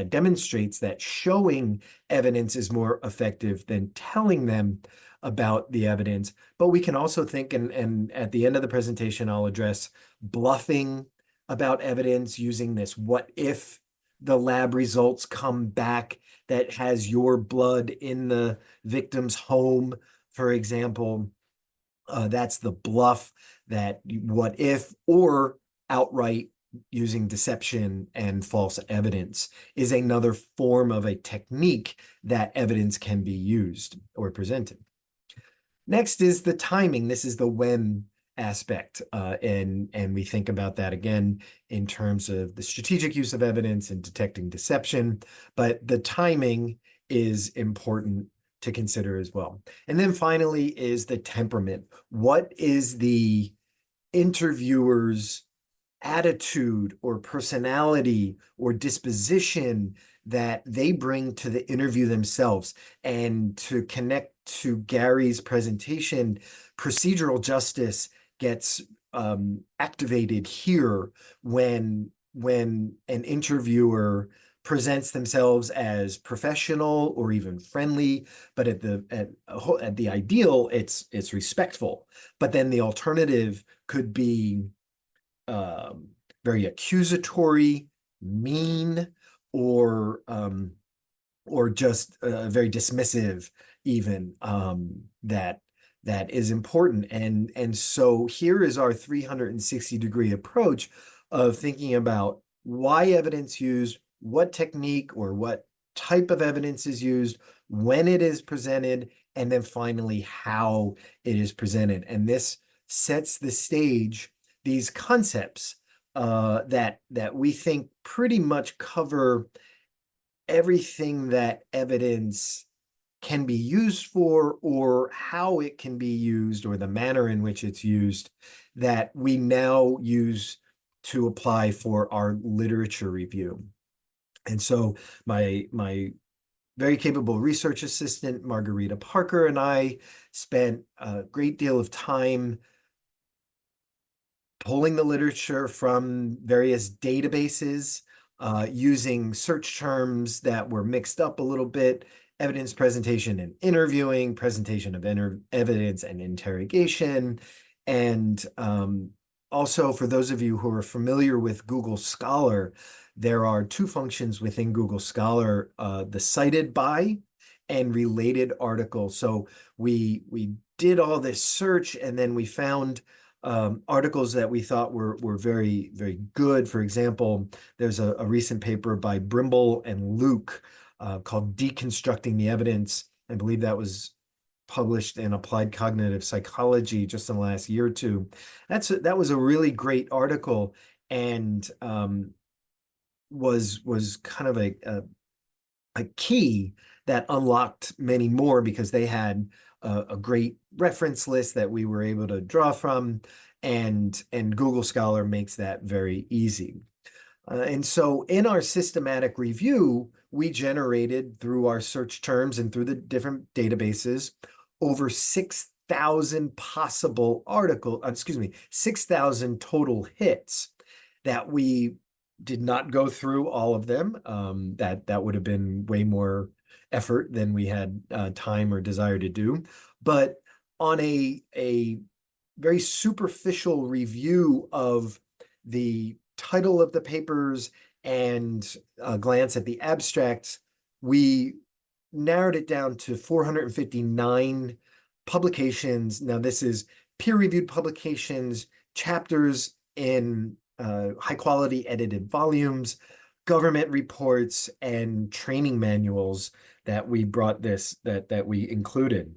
demonstrates that showing evidence is more effective than telling them about the evidence. But we can also think, and at the end of the presentation, I'll address bluffing about evidence using this what if the lab results come back that has your blood in the victim's home, for example. That's the bluff, that what if, or outright using deception and false evidence is another form of a technique that evidence can be used or presented. Next is the timing. This is the when aspect, and we think about that again in terms of the strategic use of evidence and detecting deception, but the timing is important to consider as well. And then finally is the temperament. What is the interviewer's attitude or personality or disposition that they bring to the interview themselves? And to connect to Gary's presentation, procedural justice gets activated here when an interviewer presents themselves as professional or even friendly, but at the ideal, it's respectful. But then the alternative could be very accusatory, mean, or just very dismissive, even, that is important. And so here is our 360-degree approach of thinking about why evidence used, what technique or what type of evidence is used, when it is presented, and then finally how it is presented. And this sets the stage, these concepts that we think pretty much cover everything that evidence can be used for, or how it can be used, or the manner in which it's used, that we now use to apply for our literature review. And so my very capable research assistant, Margarita Parker, and I spent a great deal of time pulling the literature from various databases, using search terms that were mixed up a little bit, evidence presentation and interviewing, presentation of evidence and interrogation. And also, for those of you who are familiar with Google Scholar, there are two functions within Google Scholar, the cited by and related article. So we did all this search, and then we found articles that we thought were very, very good. For example, there's a recent paper by Brimble and Luke called Deconstructing the Evidence. I believe that was published in Applied Cognitive Psychology just in the last year or two. That was a really great article, and was kind of a key that unlocked many more, because they had a great reference list that we were able to draw from, and Google Scholar makes that very easy. And so in our systematic review, we generated, through our search terms and through the different databases, over 6,000 possible 6,000 total hits that we did not go through all of them. That would have been way more effort than we had time or desire to do. But on a very superficial review of the title of the papers and a glance at the abstracts, we narrowed it down to 459 publications. Now, this is peer-reviewed publications, chapters in high-quality edited volumes, government reports, and training manuals that we brought that we included.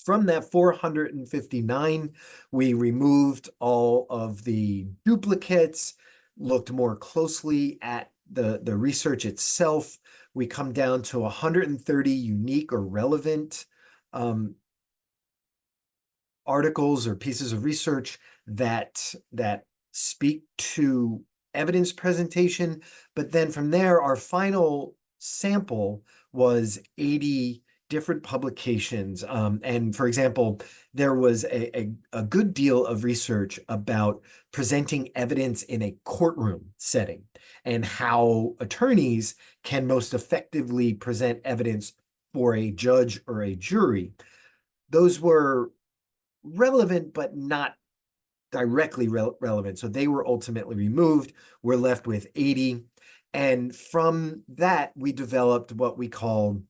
From that 459, we removed all of the duplicates, looked more closely at the research itself. We come down to 130 unique or relevant articles or pieces of research that speak to evidence presentation. But then from there, our final sample was 80 different publications. And for example, there was a good deal of research about presenting evidence in a courtroom setting and how attorneys can most effectively present evidence for a judge or a jury. Those were relevant, but not directly relevant. So they were ultimately removed. We're left with 80. And from that, we developed what we call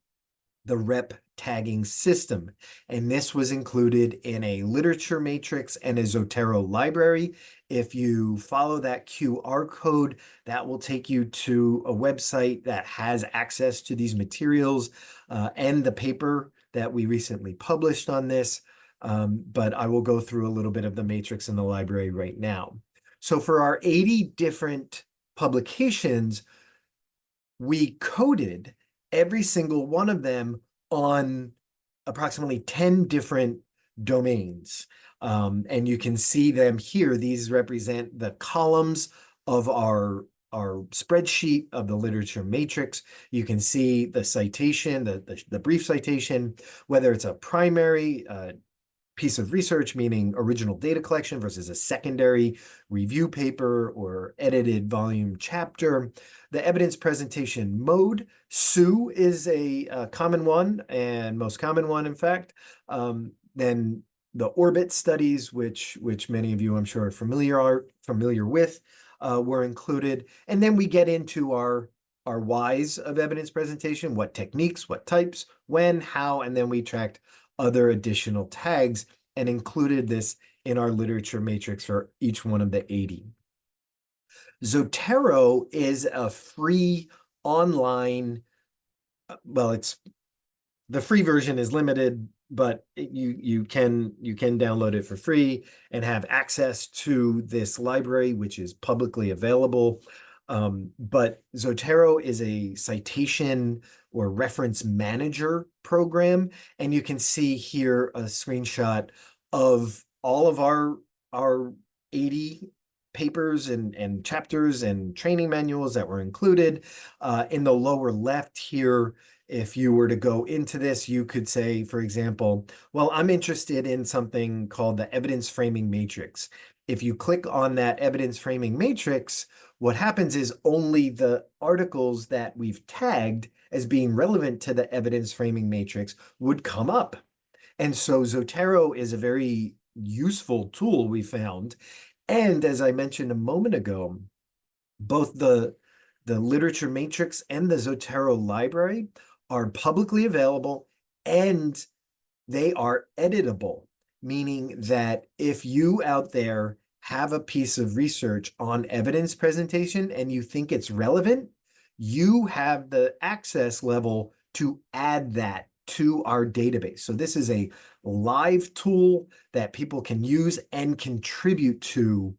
the rep tagging system. And this was included in a literature matrix and a Zotero library. If you follow that QR code, that will take you to a website that has access to these materials and the paper that we recently published on this. But I will go through a little bit of the matrix in the library right now. So for our 80 different publications, we coded every single one of them on approximately 10 different domains. And you can see them here. These represent the columns of our spreadsheet of the literature matrix. You can see the citation, the brief citation, whether it's a primary piece of research, meaning original data collection, versus a secondary review paper or edited volume chapter. The evidence presentation mode, SUE, is a common one, and most common one, in fact. Then the orbit studies, which many of you, I'm sure, are familiar with, were included. And then we get into our whys of evidence presentation: what techniques, what types, when, how, and then we tracked other additional tags and included this in our literature matrix for each one of the 80. Zotero is a free online, well, the free version is limited, but you can download it for free and have access to this library, which is publicly available. But Zotero is a citation or reference manager program, and you can see here a screenshot of all of our 80 papers and chapters and training manuals that were included. In the lower left here, If you were to go into this, you could say, for example, well, I'm interested in something called the evidence framing matrix. If you click on that evidence framing matrix, what happens is only the articles that we've tagged as being relevant to the evidence framing matrix would come up. And so Zotero is a very useful tool we found. And as I mentioned a moment ago, both the literature matrix and the Zotero library are publicly available, and they are editable, meaning that if you out there have a piece of research on evidence presentation and you think it's relevant, you have the access level to add that to our database. So this is a live tool that people can use and contribute to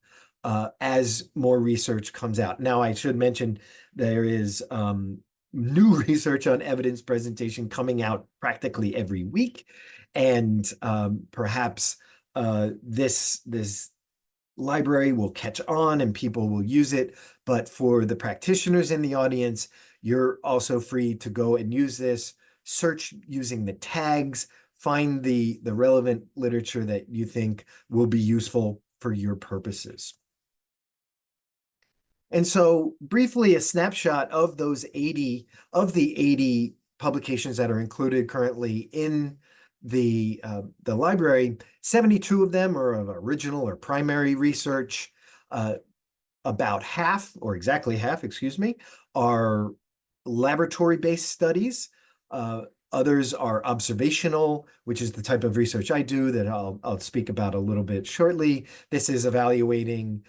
as more research comes out. Now, I should mention there is new research on evidence presentation coming out practically every week, and perhaps this library will catch on and people will use it. But for the practitioners in the audience, you're also free to go and use this, search using the tags, find the relevant literature that you think will be useful for your purposes. And so briefly, a snapshot of those 80 publications that are included currently in the library. 72 of them are of original or primary research. About half, or exactly half, excuse me, are laboratory-based studies. Others are observational, which is the type of research I do that I'll speak about a little bit shortly. This is evaluating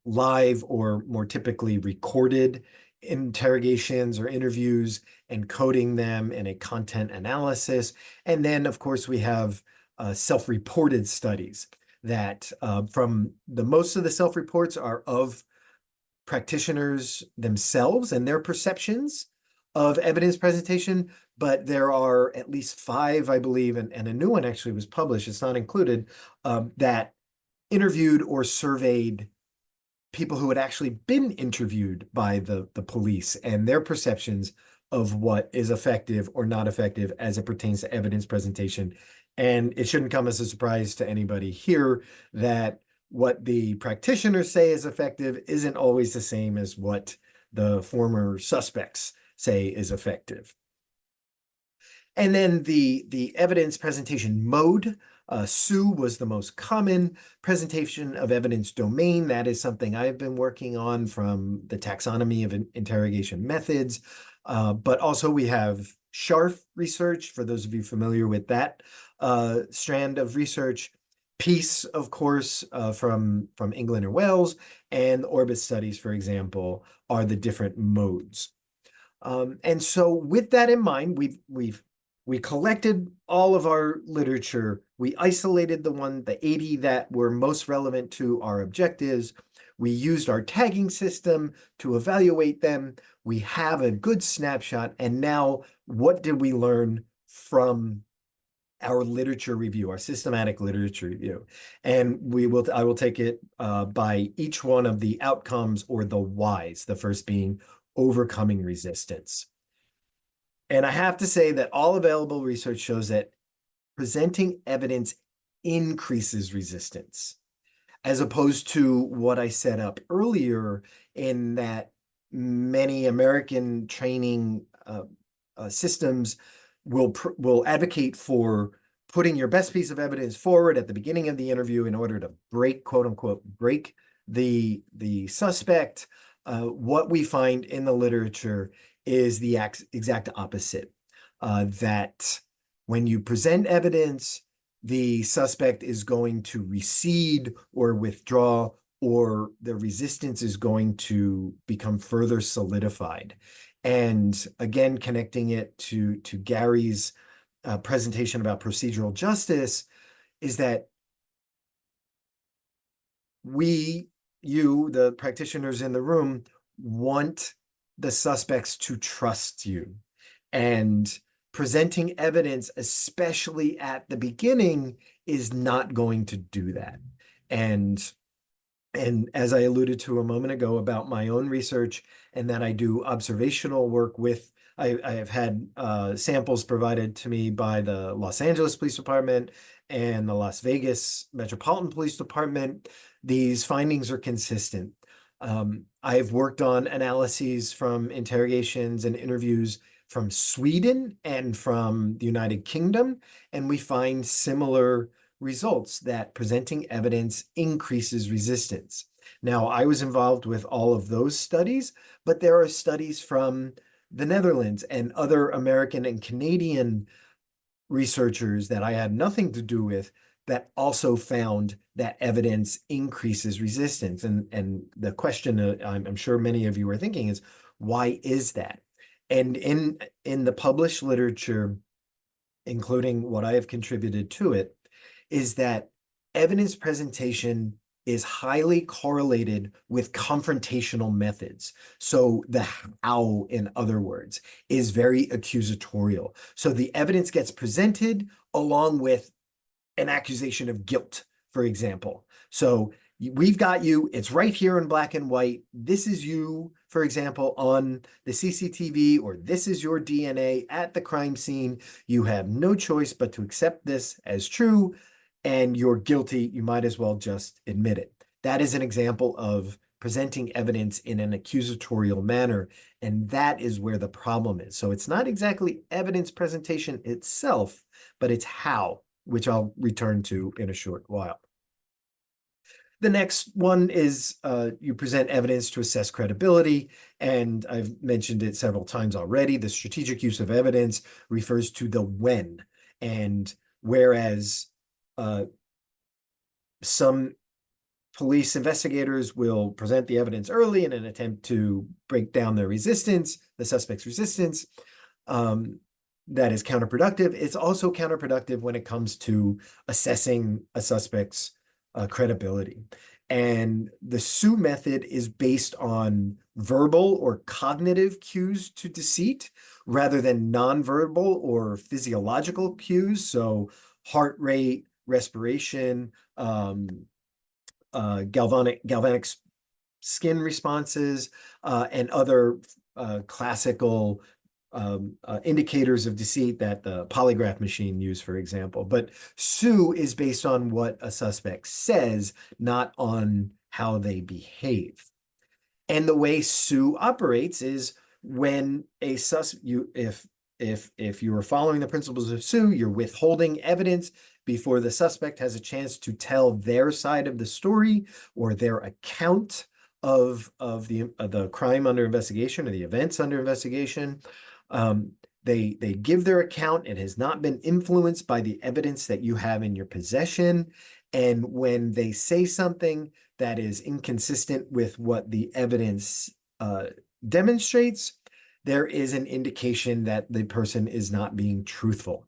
live or more typically recorded interrogations or interviews and coding them in a content analysis. And then, of course, we have self-reported studies that from most of the self-reports are of practitioners themselves and their perceptions of evidence presentation, but there are at least 5, I believe, and a new one actually was published, it's not included, that interviewed or surveyed people who had actually been interviewed by the police and their perceptions of what is effective or not effective as it pertains to evidence presentation. And it shouldn't come as a surprise to anybody here that what the practitioners say is effective isn't always the same as what the former suspects say is effective. And then the evidence presentation mode, SUE was the most common presentation of evidence domain. That is something I've been working on from the taxonomy of interrogation methods. But also we have SHARF research, for those of you familiar with that strand of research. PEACE, of course, from England and Wales, and Orbit studies, for example, are the different modes. And so with that in mind, we collected all of our literature. We isolated the 80 that were most relevant to our objectives. We used our tagging system to evaluate them. We have a good snapshot. And now, what did we learn from our literature review, our systematic literature review? And I will take it by each one of the outcomes or the whys, the first being overcoming resistance. And I have to say that all available research shows that presenting evidence increases resistance, as opposed to what I set up earlier in that many American training systems will advocate for putting your best piece of evidence forward at the beginning of the interview in order to break, quote unquote, break the suspect. What we find in the literature is the exact opposite, that when you present evidence, the suspect is going to recede or withdraw, or the resistance is going to become further solidified. And again, connecting it to Gary's presentation about procedural justice, is that you, the practitioners in the room, want the suspects to trust you. And presenting evidence, especially at the beginning, is not going to do that. And as I alluded to a moment ago about my own research, and that I do observational work with I have had samples provided to me by the Los Angeles Police Department and the Las Vegas Metropolitan Police Department. These findings are consistent. I've worked on analyses from interrogations and interviews from Sweden and from the United Kingdom, and we find similar results that presenting evidence increases resistance. Now, I was involved with all of those studies, but there are studies from the Netherlands and other American and Canadian researchers that I had nothing to do with that also found that evidence increases resistance. And the question I'm sure many of you are thinking is, why is that? And in the published literature, including what I have contributed to it, is that evidence presentation is highly correlated with confrontational methods. So the how, in other words, is very accusatorial. So the evidence gets presented along with an accusation of guilt, for example. So we've got you, it's right here in black and white. This is you, for example, on the CCTV, or this is your DNA at the crime scene. You have no choice but to accept this as true, and you're guilty. You might as well just admit it. That is an example of presenting evidence in an accusatorial manner, and that is where the problem is. So it's not exactly evidence presentation itself, but it's how, which I'll return to in a short while. The next one is you present evidence to assess credibility, and I've mentioned it several times already. The strategic use of evidence refers to the when, and whereas some police investigators will present the evidence early in an attempt to break down their resistance, the suspect's resistance, that is counterproductive. It's also counterproductive when it comes to assessing a suspect's credibility. And the Sue method is based on verbal or cognitive cues to deceit rather than nonverbal or physiological cues. So heart rate, respiration, galvanic skin responses, and other classical indicators of deceit that the polygraph machine used, for example. But Sue is based on what a suspect says, not on how they behave. And the way Sue operates is when a if you are following the principles of Sue, you're withholding evidence before the suspect has a chance to tell their side of the story or their account of the crime under investigation or the events under investigation. They give their account. It has not been influenced by the evidence that you have in your possession. And when they say something that is inconsistent with what the evidence demonstrates, there is an indication that the person is not being truthful.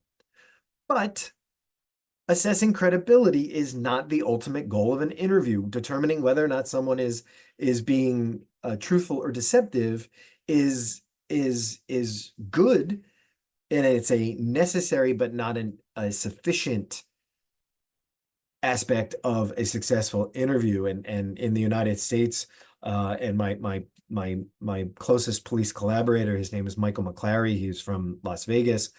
But assessing credibility is not the ultimate goal of an interview. Determining whether or not someone is being truthful or deceptive is good, and it's a necessary but not a sufficient aspect of a successful interview. And in the United States, and my closest police collaborator, his name is Michael McClary. He's from Las Vegas.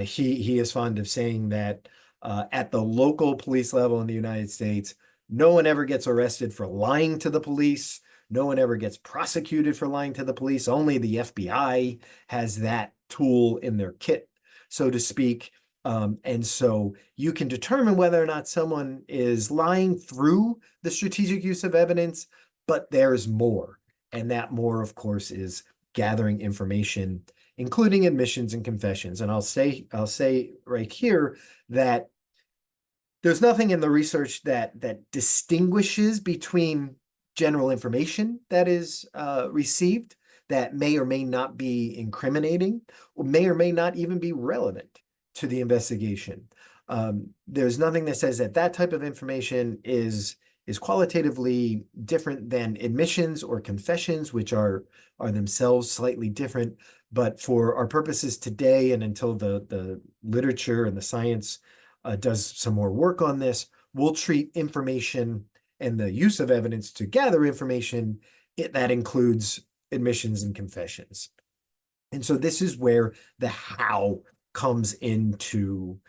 He is fond of saying that at the local police level in the United States, no one ever gets arrested for lying to the police. No one ever gets prosecuted for lying to the police. Only the FBI has that tool in their kit, so to speak. And so you can determine whether or not someone is lying through the strategic use of evidence, but there's more. And that more, of course, is gathering information, including admissions and confessions. And I'll say right here that there's nothing in the research that distinguishes between general information that is received that may or may not be incriminating, or may or may not even be relevant to the investigation. There's nothing that says that that type of information is qualitatively different than admissions or confessions, which are themselves slightly different. But for our purposes today, and until the literature and the science does some more work on this, we'll treat information and the use of evidence to gather information that includes admissions and confessions. And so this is where the how comes into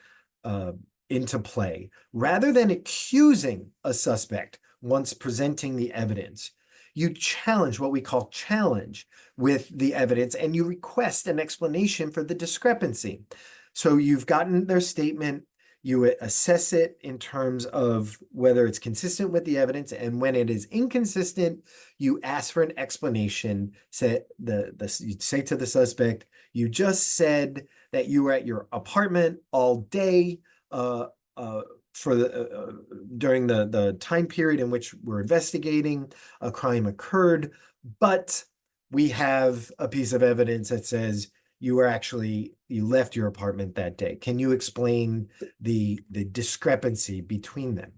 play. Rather than accusing a suspect once presenting the evidence, you challenge, what we call challenge, with the evidence, and you request an explanation for the discrepancy. So you've gotten their statement, you assess it in terms of whether it's consistent with the evidence, and when it is inconsistent, you ask for an explanation. You say to the suspect, you just said that you were at your apartment all day during the time period in which we're investigating, a crime occurred, but we have a piece of evidence that says you left your apartment that day. Can you explain the discrepancy between them?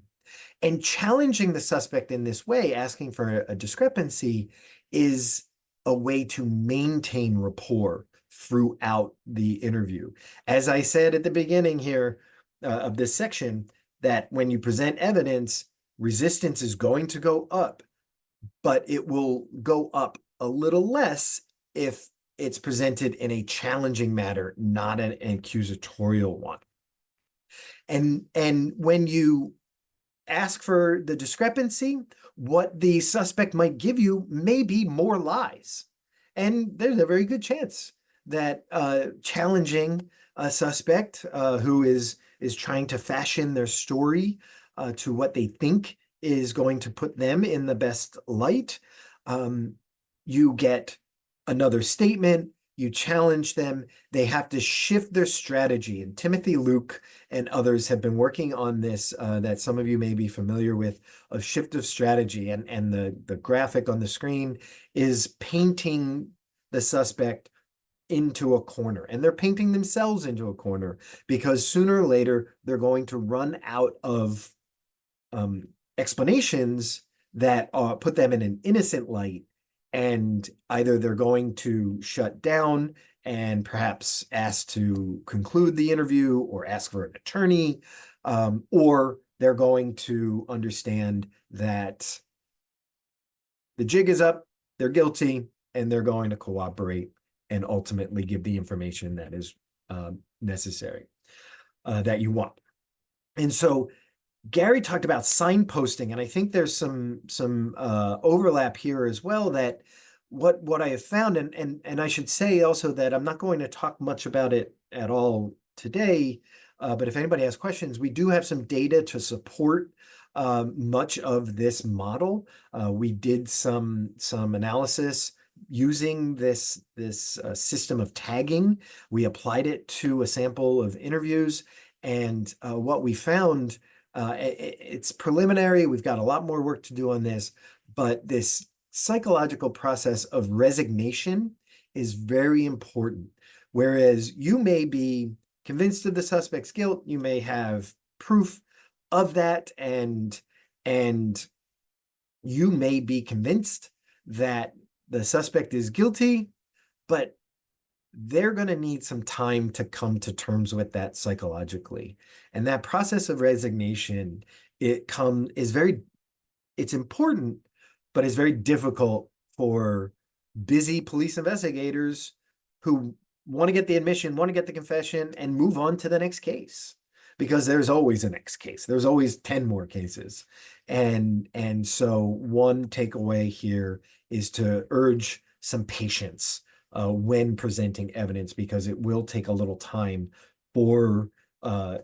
And challenging the suspect in this way, asking for a discrepancy, is a way to maintain rapport throughout the interview. As I said at the beginning here of this section, that when you present evidence, resistance is going to go up, but it will go up a little less if it's presented in a challenging manner, not an accusatorial one. And when you ask for the discrepancy, what the suspect might give you may be more lies. And there's a very good chance that challenging a suspect who is trying to fashion their story to what they think is going to put them in the best light, you get another statement, you challenge them, they have to shift their strategy. And Timothy Luke and others have been working on this that some of you may be familiar with, of shift of strategy. And the graphic on the screen is painting the suspect into a corner. And they're painting themselves into a corner because sooner or later, they're going to run out of explanations that put them in an innocent light. And either they're going to shut down and perhaps ask to conclude the interview or ask for an attorney, or they're going to understand that the jig is up, they're guilty, and they're going to cooperate and ultimately give the information that is necessary, that you want. And so Gary talked about signposting, and I think there's some overlap here as well, that what I have found, and I should say also that I'm not going to talk much about it at all today, but if anybody has questions, we do have some data to support much of this model. We did some analysis using this system of tagging. We applied it to a sample of interviews, and what we found, it's preliminary. We've got a lot more work to do on this, but this psychological process of resignation is very important. Whereas you may be convinced of the suspect's guilt, you may have proof of that, and you may be convinced that the suspect is guilty, but they're going to need some time to come to terms with that psychologically. And that process of resignation, it's important, but it's very difficult for busy police investigators who want to get the admission, want to get the confession, and move on to the next case. Because there's always a next case. There's always 10 more cases. And so one takeaway here is to urge some patience when presenting evidence, because it will take a little time for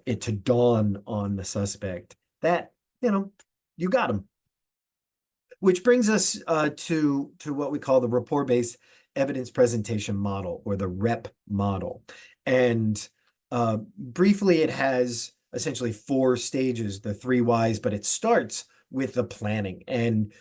it to dawn on the suspect that, you got him. Which brings us to what we call the rapport-based evidence presentation model, or the REP model. And briefly, it has essentially 4 stages, the 3 whys, but it starts with the planning. And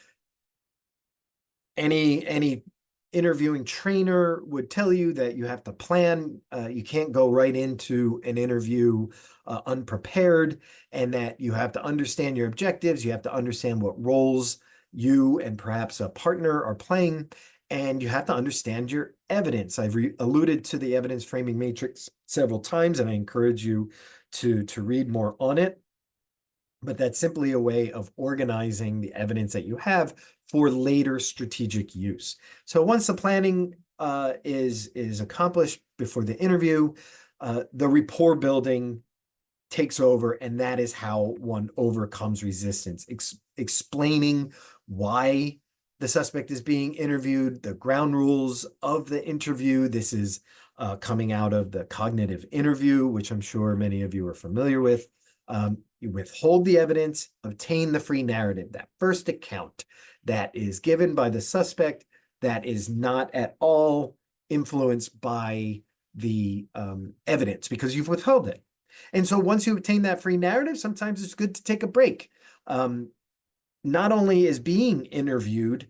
any interviewing trainer would tell you that you have to plan. You can't go right into an interview unprepared, and that you have to understand your objectives. You have to understand what roles you and perhaps a partner are playing, and you have to understand your evidence. I've alluded to the evidence framing matrix several times, and I encourage you to read more on it. But that's simply a way of organizing the evidence that you have for later strategic use. So once the planning is accomplished before the interview, the rapport building takes over, and that is how one overcomes resistance. Explaining why the suspect is being interviewed, the ground rules of the interview. This is coming out of the cognitive interview, which I'm sure many of you are familiar with. You withhold the evidence, obtain the free narrative, that first account that is given by the suspect that is not at all influenced by the evidence, because you've withheld it. And so once you obtain that free narrative, sometimes it's good to take a break. Not only is being interviewed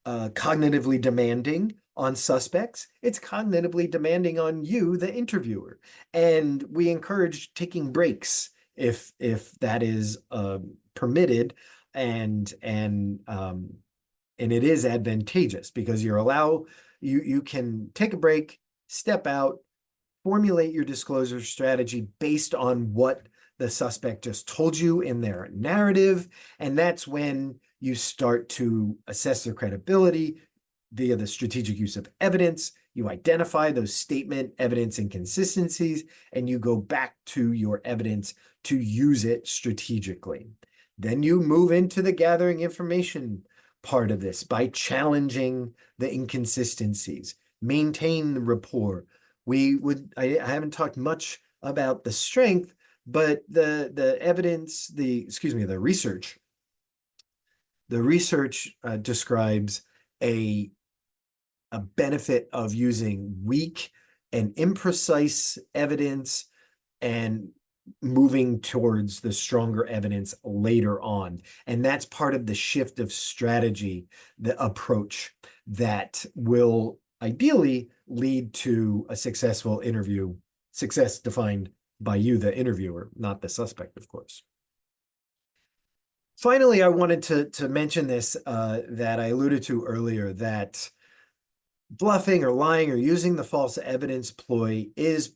cognitively demanding on suspects, it's cognitively demanding on you, the interviewer. And we encourage taking breaks if that is permitted, and it is advantageous, because you can take a break, step out, formulate your disclosure strategy based on what the suspect just told you in their narrative. And that's when you start to assess their credibility via the strategic use of evidence. You identify those statement evidence inconsistencies, and you go back to your evidence to use it strategically. Then you move into the gathering information part of this by challenging the inconsistencies, maintain the rapport. I haven't talked much about the strength, but the evidence, the research describes a benefit of using weak and imprecise evidence and moving towards the stronger evidence later on. And that's part of the shift of strategy, the approach that will ideally lead to a successful interview, success defined by you, the interviewer, not the suspect, of course. Finally, I wanted to mention this that I alluded to earlier, that bluffing or lying or using the false evidence ploy is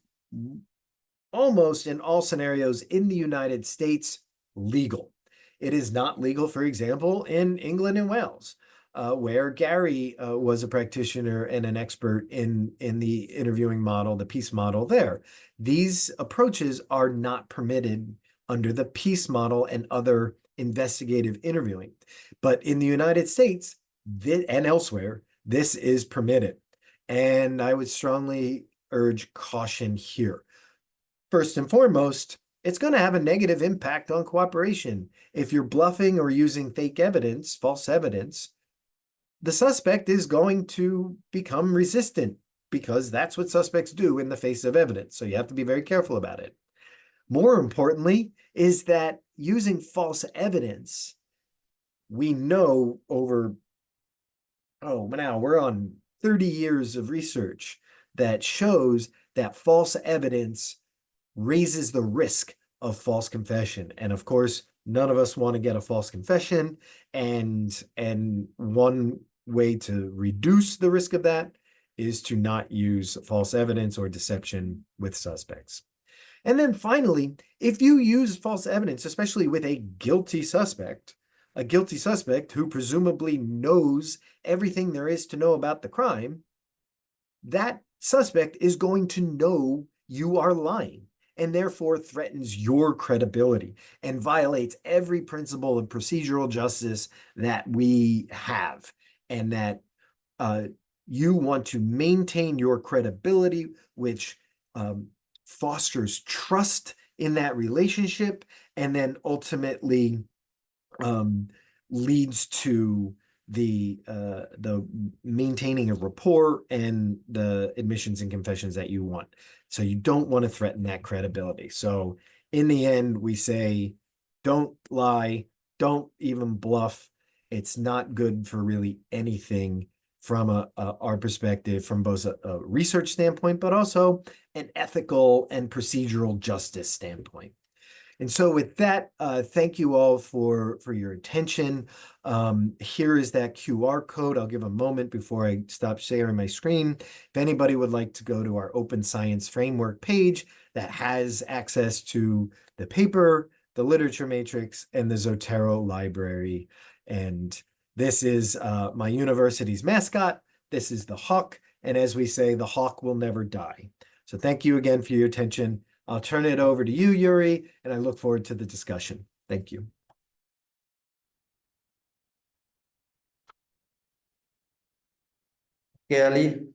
almost in all scenarios in the United States legal. It is not legal, for example, in England and Wales, where Gary was a practitioner and an expert in the interviewing model, the peace model there. These approaches are not permitted under the peace model and other investigative interviewing. But in the United States and elsewhere, this is permitted. And I would strongly urge caution here. First and foremost, it's going to have a negative impact on cooperation. If you're bluffing or using fake evidence, false evidence, the suspect is going to become resistant, because that's what suspects do in the face of evidence. So you have to be very careful about it. More importantly is that using false evidence, we know over, now we're on 30 years of research that shows that false evidence raises the risk of false confession. And of course, none of us want to get a false confession. And one way to reduce the risk of that is to not use false evidence or deception with suspects. And then finally, if you use false evidence, especially with a guilty suspect who presumably knows everything there is to know about the crime, that suspect is going to know you are lying, and therefore threatens your credibility and violates every principle of procedural justice that we have, and that you want to maintain your credibility, which fosters trust in that relationship, and then ultimately leads to the maintaining of rapport and the admissions and confessions that you want. So you don't want to threaten that credibility. So in the end, we say, don't lie, don't even bluff. It's not good for really anything from our perspective, from both a research standpoint, but also an ethical and procedural justice standpoint. And so with that, thank you all for your attention. Here is that QR code. I'll give a moment before I stop sharing my screen. If anybody would like to go to our Open Science Framework page that has access to the paper, the literature matrix, and the Zotero library. And this is my university's mascot. This is the hawk. And as we say, the hawk will never die. So thank you again for your attention. I'll turn it over to you, Yuri, and I look forward to the discussion. Thank you. Kelly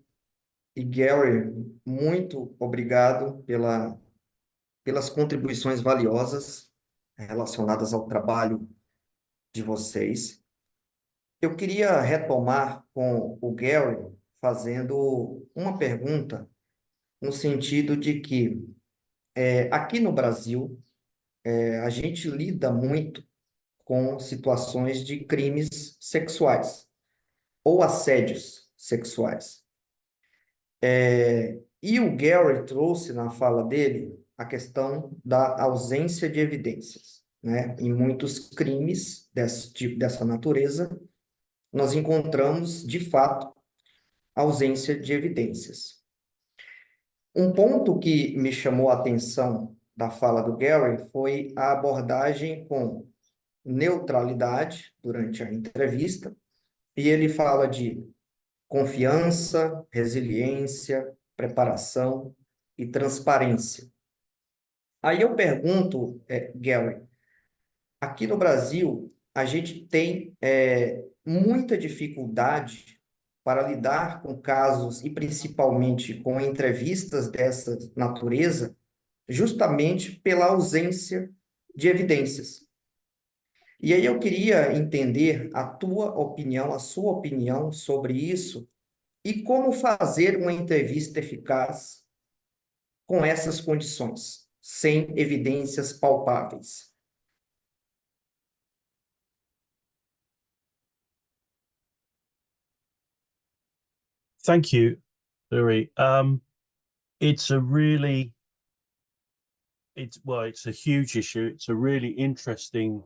e Gary, muito obrigado pelas contribuições valiosas relacionadas ao trabalho de vocês. Eu queria retomar com o Gary fazendo uma pergunta no sentido de que aqui no Brasil a gente lida muito com situações de crimes sexuais ou assédios sexuais. E o Gary trouxe na fala dele a questão da ausência de evidências, né? Em muitos crimes dessa natureza, nós encontramos, de fato, ausência de evidências. Um ponto que me chamou a atenção da fala do Gary foi a abordagem com neutralidade durante a entrevista, e ele fala de confiança, resiliência, preparação e transparência. Aí eu pergunto, Gary, aqui no Brasil, a gente tem muita dificuldade para lidar com casos e principalmente com entrevistas dessa natureza, justamente pela ausência de evidências. E aí eu queria entender a tua opinião, a sua opinião sobre isso e como fazer uma entrevista eficaz com essas condições, sem evidências palpáveis. Thank you, Uri. It's a really, it's a huge issue. It's a really interesting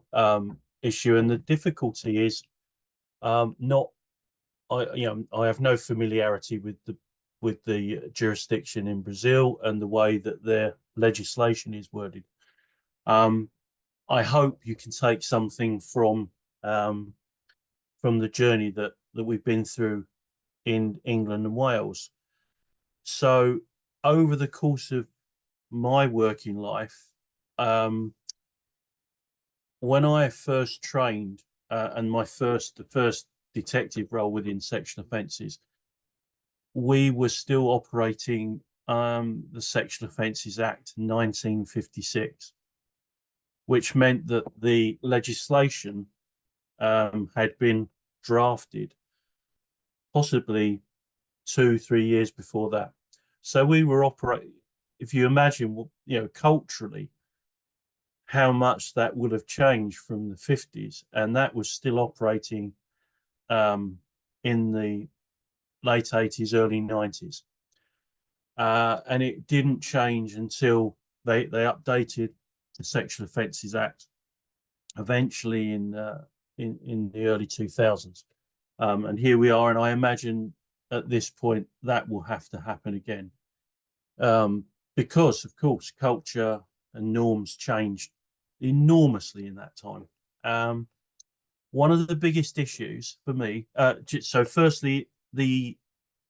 issue, and the difficulty is I have no familiarity with the jurisdiction in Brazil and the way that their legislation is worded. I hope you can take something from the journey that we've been through in England and Wales. So over the course of my working life, when I first trained and the first detective role within sexual offences, we were still operating the Sexual Offences Act 1956, which meant that the legislation had been drafted possibly 2-3 years before that. So we were operating, if you imagine, culturally, how much that would have changed from the 50s, and that was still operating in the late 80s, early 90s. And it didn't change until they updated the Sexual Offences Act eventually in the early 2000s. And here we are, and I imagine at this point that will have to happen again. Because, of course, culture and norms changed enormously in that time. One of the biggest issues for me, so firstly, the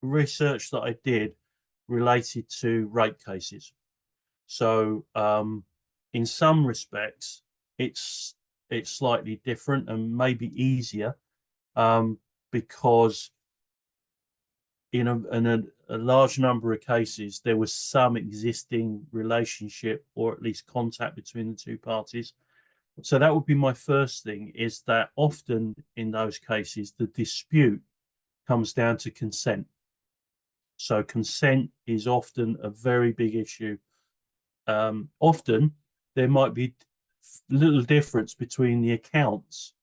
research that I did related to rape cases. So in some respects, it's slightly different and maybe easier because in a large number of cases, there was some existing relationship or at least contact between the two parties. So that would be my first thing, is that often in those cases, the dispute comes down to consent. So consent is often a very big issue. Often there might be little difference between the accounts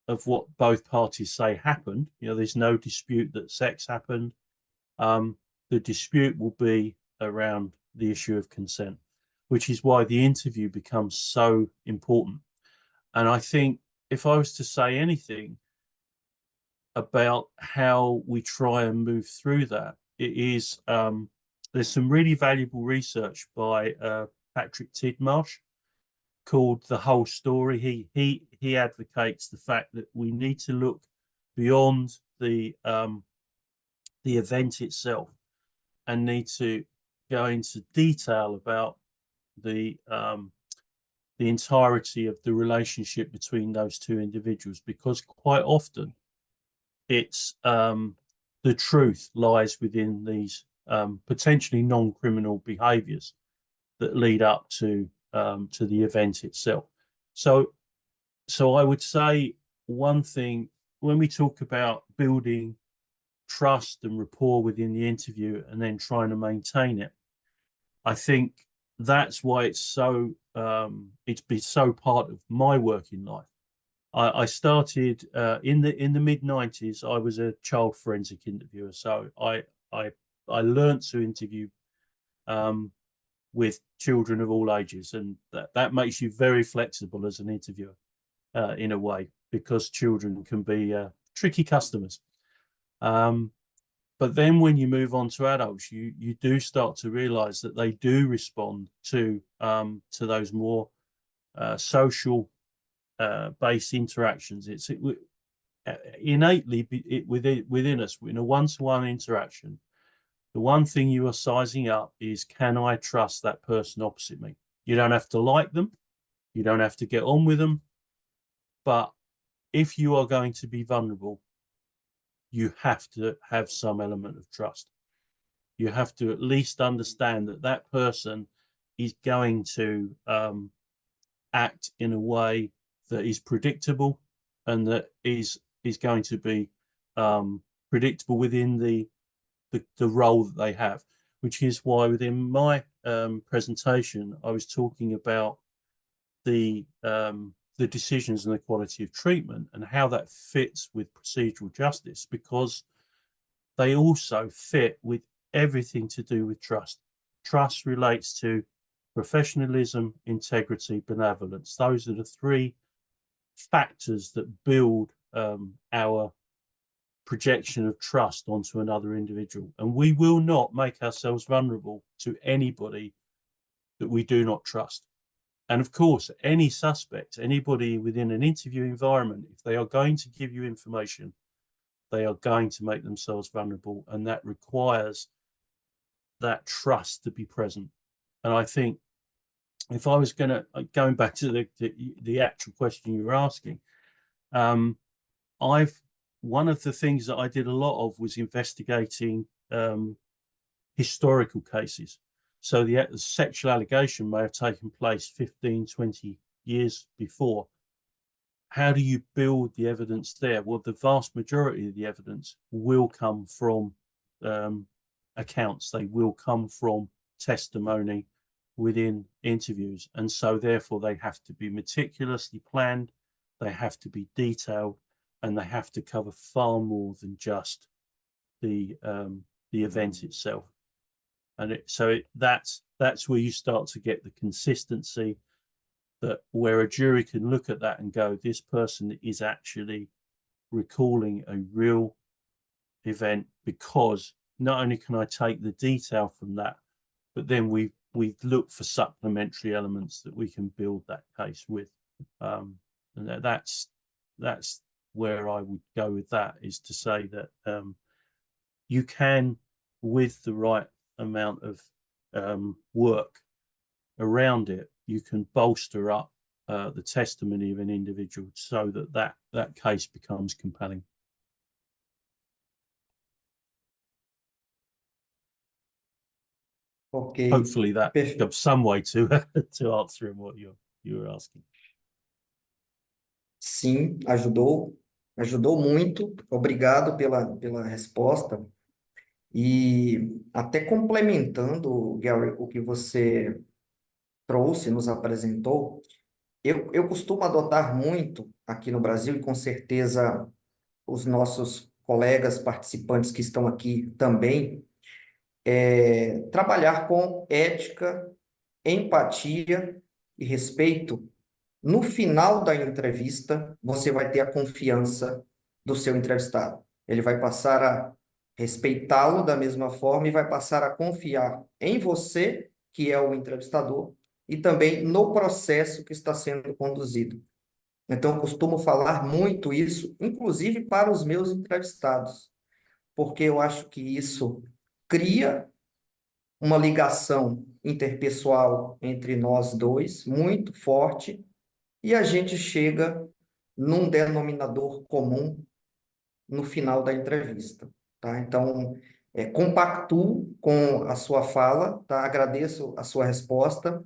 of what both parties say happened. There's no dispute that sex happened. The dispute will be around the issue of consent, which is why the interview becomes so important. And I think if I was to say anything about how we try and move through that, it is there's some really valuable research by Patrick Tidmarsh called The Whole Story. He advocates the fact that we need to look beyond the the event itself and need to go into detail about the entirety of the relationship between those two individuals, because quite often it's the truth lies within these potentially non-criminal behaviors that lead up to the event itself. So I would say one thing, when we talk about building trust and rapport within the interview and then trying to maintain it, I think that's why it's so it's been so part of my working life. I started in the mid-90s. I was a child forensic interviewer, so I learned to interview with children of all ages, and that makes you very flexible as an interviewer in a way, because children can be tricky customers. But then when you move on to adults, you do start to realize that they do respond to those more social based interactions. It's innately within us. In a one-to-one interaction, the one thing you are sizing up is, can I trust that person opposite me? You don't have to like them, you don't have to get on with them, but if you are going to be vulnerable, you have to have some element of trust. You have to at least understand that that person is going to act in a way that is predictable and that is going to be predictable within the role that they have, which is why within my presentation I was talking about the decisions and the quality of treatment and how that fits with procedural justice, because they also fit with everything to do with trust. Trust relates to professionalism, integrity, benevolence. Those are the three factors that build our projection of trust onto another individual. And we will not make ourselves vulnerable to anybody that we do not trust. And of course, any suspect, anybody within an interview environment, if they are going to give you information, they are going to make themselves vulnerable, and that requires that trust to be present. And I think if I was going to, going back to the actual question you were asking, one of the things that I did a lot of was investigating historical cases. So the sexual allegation may have taken place 15, 20 years before. How do you build the evidence there? Well, the vast majority of the evidence will come from accounts. They will come from testimony within interviews. And so therefore they have to be meticulously planned, they have to be detailed, and they have to cover far more than just the event itself. And that's where you start to get the consistency, that where a jury can look at that and go, this person is actually recalling a real event, because not only can I take the detail from that, but then we've looked for supplementary elements that we can build that case with. And that's where I would go with that, is to say that you can, with the right amount of work around it, you can bolster up the testimony of an individual so that case becomes compelling. Ok, Hopefully that perfeito. gives some way to answering what you were asking. Sim, ajudou muito. Obrigado pela resposta. E até complementando, Gary, o que você trouxe, nos apresentou, eu costumo adotar muito aqui no Brasil, e com certeza os nossos colegas participantes que estão aqui também, trabalhar com ética, empatia e respeito. No final da entrevista, você vai ter a confiança do seu entrevistado. Ele vai passar a respeitá-lo da mesma forma e vai passar a confiar em você, que é o entrevistador, e também no processo que está sendo conduzido. Então, eu costumo falar muito isso, inclusive para os meus entrevistados, porque eu acho que isso cria uma ligação interpessoal entre nós dois muito forte e a gente chega num denominador comum no final da entrevista, tá? Então, compactuo com a sua fala, tá? Agradeço a sua resposta.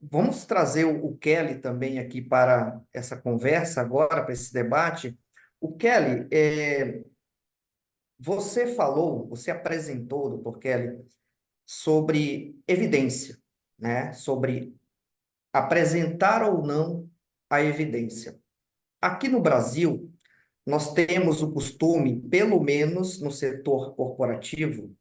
Vamos trazer o Kelly também aqui para essa conversa agora, para esse debate. O Kelly, você apresentou, doutor Kelly, sobre evidência, né? Sobre apresentar ou não a evidência. Aqui no Brasil, nós temos o costume, pelo menos no setor corporativo,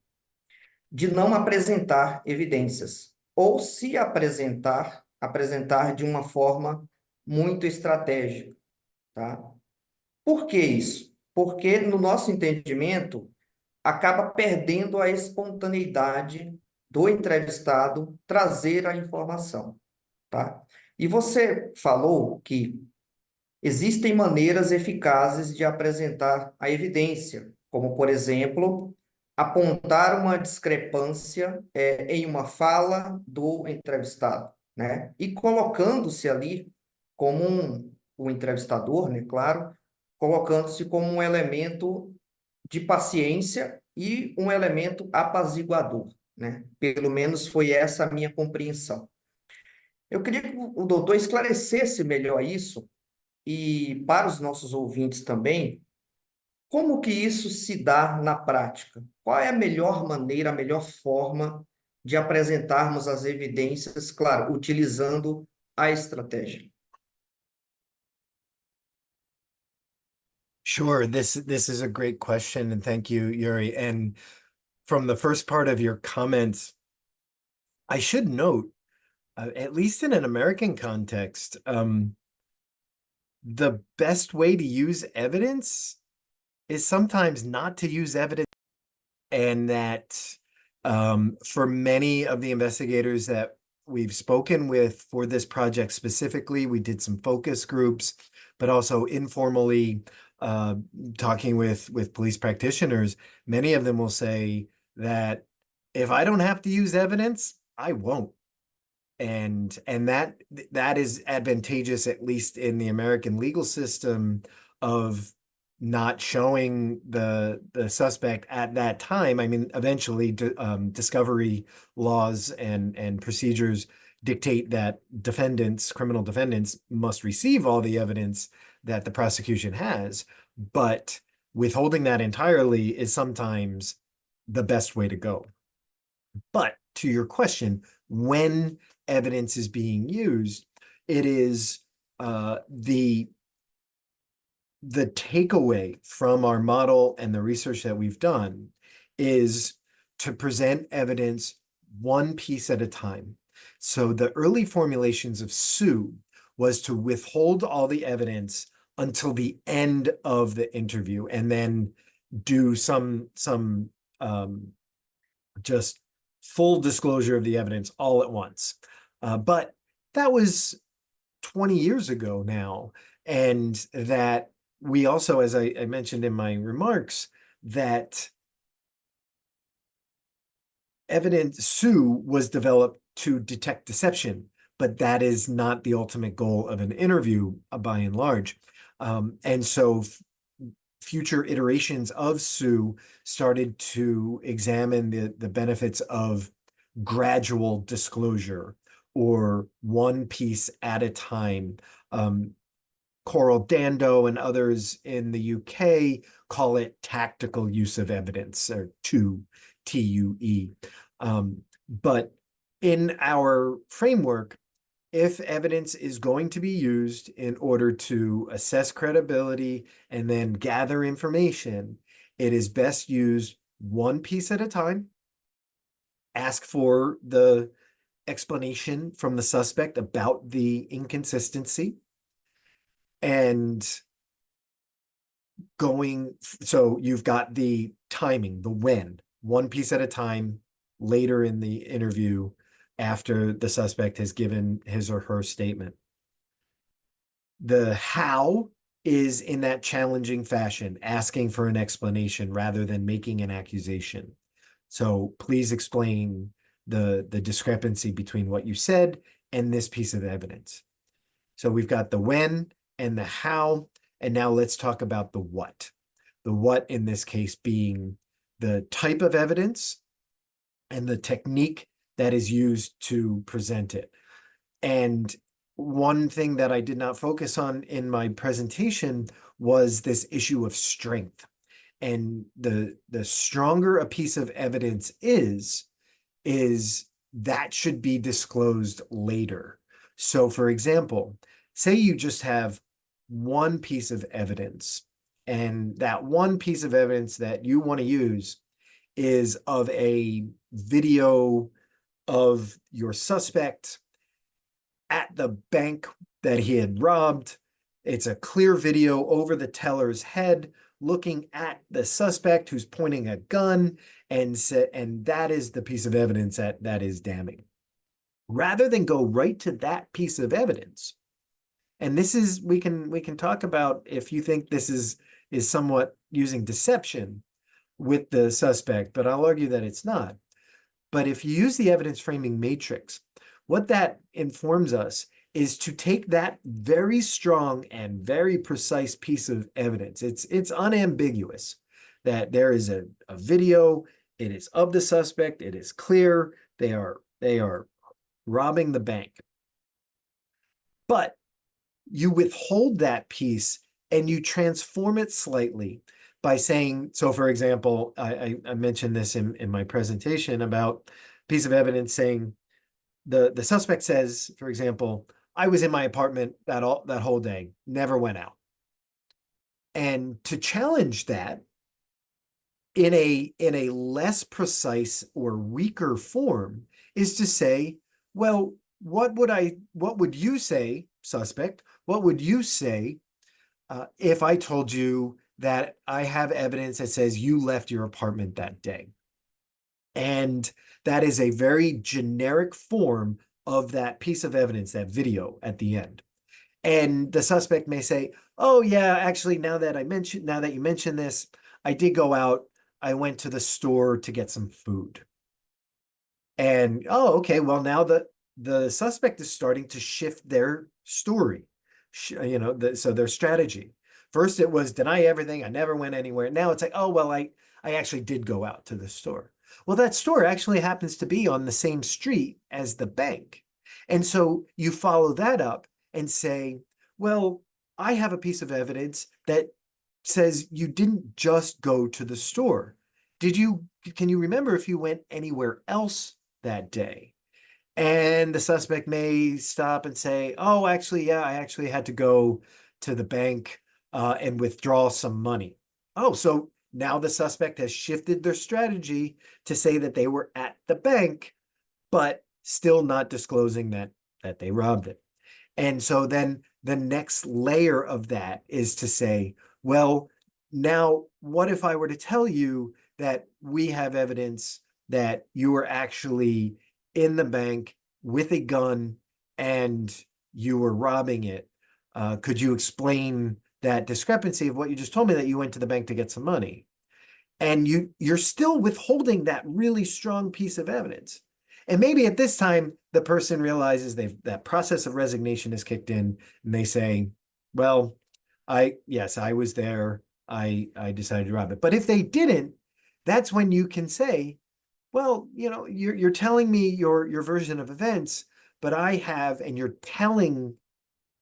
de não apresentar evidências, ou se apresentar, apresentar de uma forma muito estratégica, tá? Por que isso? Porque, no nosso entendimento, acaba perdendo a espontaneidade do entrevistado trazer a informação, tá? E você falou que existem maneiras eficazes de apresentar a evidência, como, por exemplo, apontar uma discrepância em uma fala do entrevistado, né? E colocando-se ali como o entrevistador, né? Claro, colocando-se como um elemento de paciência e um elemento apaziguador, né? Pelo menos foi essa a minha compreensão. Eu queria que o doutor esclarecesse melhor isso e para os nossos ouvintes também, como que isso se dá na prática? Qual é a melhor maneira, a melhor forma de apresentarmos as evidências, claro, utilizando a estratégia? Sure, this is a great question, and thank you, Yuri. And from the first part of your comments, I should note, at least in an American context, the best way to use evidence is sometimes not to use evidence, and that for many of the investigators that we've spoken with for this project specifically, we did some focus groups, but also informally talking with police practitioners, many of them will say that if I don't have to use evidence, I won't. And that is advantageous, at least in the American legal system, of not showing the suspect at that time. I mean, eventually discovery laws and procedures dictate that criminal defendants must receive all the evidence that the prosecution has, but withholding that entirely is sometimes the best way to go. But to your question, when evidence is being used, it is the takeaway from our model and the research that we've done is to present evidence one piece at a time. So the early formulations of sue was to withhold all the evidence until the end of the interview and then do some just full disclosure of the evidence all at once. But that was 20 years ago now. And that we also, as I mentioned in my remarks, that sue was developed to detect deception, but that is not the ultimate goal of an interview by and large. And so future iterations of sue started to examine the benefits of gradual disclosure or one piece at a time. Coral Dando and others in the UK call it tactical use of evidence, or TUE, T-U-E. But in our framework, if evidence is going to be used in order to assess credibility and then gather information, it is best used one piece at a time. Ask for the explanation from the suspect about the inconsistency. And so you've got the timing, the when, one piece at a time, later in the interview, after the suspect has given his or her statement. The how is in that challenging fashion, asking for an explanation rather than making an accusation. So please explain the discrepancy between what you said and this piece of evidence. So we've got the when and the how, and now let's talk about the what. The what in this case being the type of evidence and the technique that is used to present it. And one thing that I did not focus on in my presentation was this issue of strength. And the stronger a piece of evidence is that should be disclosed later. So for example, say you just have one piece of evidence, and that one piece of evidence that you want to use is of a video of your suspect at the bank that he had robbed. It's a clear video over the teller's head, looking at the suspect who's pointing a gun, and that is the piece of evidence that is damning. Rather than go right to that piece of evidence, and this is, we can talk about if you think this is somewhat using deception with the suspect, but I'll argue that it's not. But if you use the evidence framing matrix, what that informs us is to take that very strong and very precise piece of evidence. It's unambiguous that there is a video, it is of the suspect, it is clear, they are robbing the bank. But you withhold that piece and you transform it slightly by saying, so for example, I mentioned this in my presentation about a piece of evidence saying, the suspect says, for example, I was in my apartment that whole day, never went out. And to challenge that in a less precise or weaker form is to say, well, what would you say, suspect? What would you say if I told you that I have evidence that says you left your apartment that day? And that is a very generic form of that piece of evidence, that video at the end. And the suspect may say, oh yeah, actually, now that you mentioned this, I did go out. I went to the store to get some food. And, oh, okay, well, now the suspect is starting to shift their story, so their strategy. First it was deny everything, I never went anywhere. Now it's like, oh, well, I actually did go out to the store. Well, that store actually happens to be on the same street as the bank. And so you follow that up and say, well, I have a piece of evidence that says you didn't just go to the store. Can you remember if you went anywhere else that day? And the suspect may stop and say, oh, actually, yeah, I actually had to go to the bank and withdraw some money. Oh, so now the suspect has shifted their strategy to say that they were at the bank, but still not disclosing that they robbed it. And so then the next layer of that is to say, well, now what if I were to tell you that we have evidence that you were actually in the bank with a gun and you were robbing it? Could you explain that discrepancy of what you just told me, that you went to the bank to get some money? And you're still withholding that really strong piece of evidence. And maybe at this time, the person realizes that process of resignation has kicked in, and they say, well, yes, I was there. I decided to rob it. But if they didn't, that's when you can say, well, you're telling me your version of events, but I have, and you're telling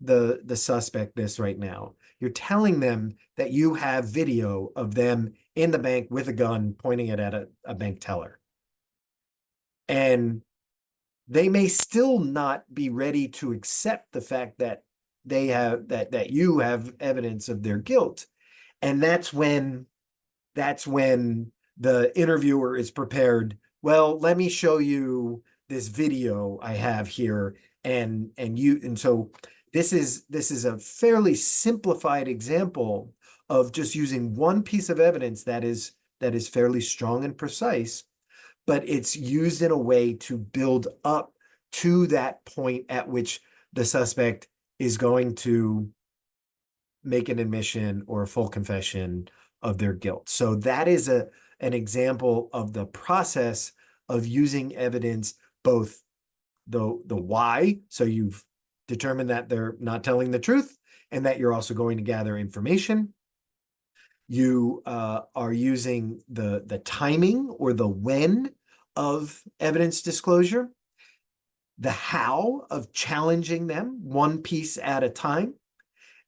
the suspect this right now. You're telling them that you have video of them in the bank with a gun pointing it at a bank teller. And they may still not be ready to accept the fact that they have that you have evidence of their guilt. And that's when the interviewer is prepared. Well, let me show you this video I have here. And so this is a fairly simplified example of just using one piece of evidence that is fairly strong and precise, but it's used in a way to build up to that point at which the suspect is going to make an admission or a full confession of their guilt. So that is an example of the process of using evidence, both the why, so you've determined that they're not telling the truth and that you're also going to gather information. You are using the timing or the when of evidence disclosure, the how of challenging them one piece at a time,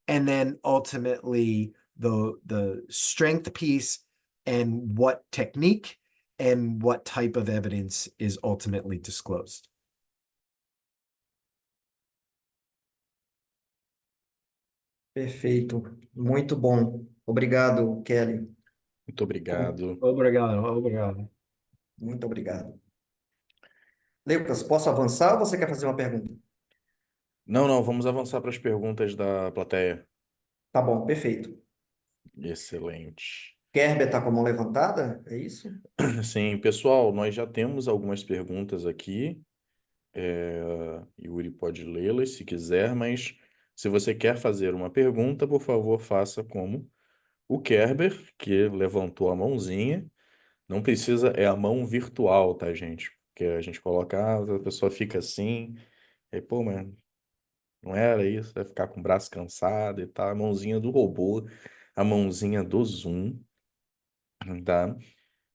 and then ultimately the strength piece and what technique and what type of evidence is ultimately disclosed. Perfeito, muito bom. Obrigado, Kelly. Muito obrigado. Obrigado. Muito obrigado. Lucas, posso avançar ou você quer fazer uma pergunta? Não, vamos avançar para as perguntas da plateia. Tá bom, perfeito. Excelente. Kerber está com a mão levantada? É isso? Sim, pessoal, nós já temos algumas perguntas aqui. Yuri pode lê-las se quiser, mas se você quer fazer uma pergunta, por favor, faça como o Kerber, que levantou a mãozinha. Não precisa, é a mão virtual, tá, gente? Porque a gente coloca, a pessoa fica assim, aí, pô, mano, não era isso, vai ficar com o braço cansado e tal. A mãozinha do robô, a mãozinha do Zoom, tá?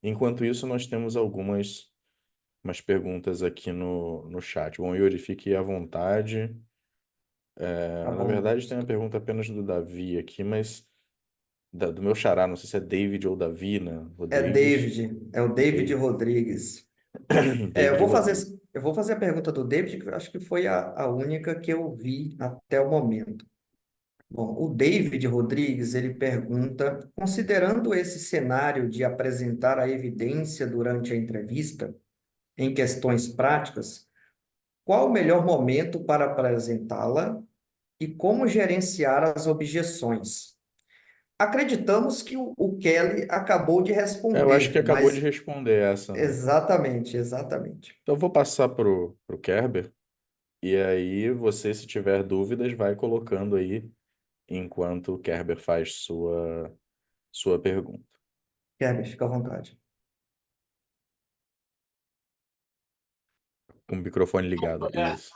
Enquanto isso, nós temos umas perguntas aqui no chat. Bom, Yuri, fique à vontade. Tá Na bom. verdade, tem uma pergunta apenas do Davi aqui, mas do meu xará, não sei se é David ou Davina É Rodrigues. David, é o David Rodrigues. Eu David vou Rodrigues. fazer a pergunta do David, que eu acho que foi a única que eu vi até o momento. Bom, o David Rodrigues, ele pergunta, considerando esse cenário de apresentar a evidência durante a entrevista, em questões práticas, qual o melhor momento para apresentá-la e como gerenciar as objeções? Acreditamos que o Kelly acabou de Eu acho que responder, acabou de mas responder essa, né? exatamente. Então, eu vou passar pro Kerber, e aí você, se tiver dúvidas, vai colocando aí enquanto o Kerber faz sua pergunta. Kelly, fica à vontade. Com o microfone ligado. Yeah. Isso.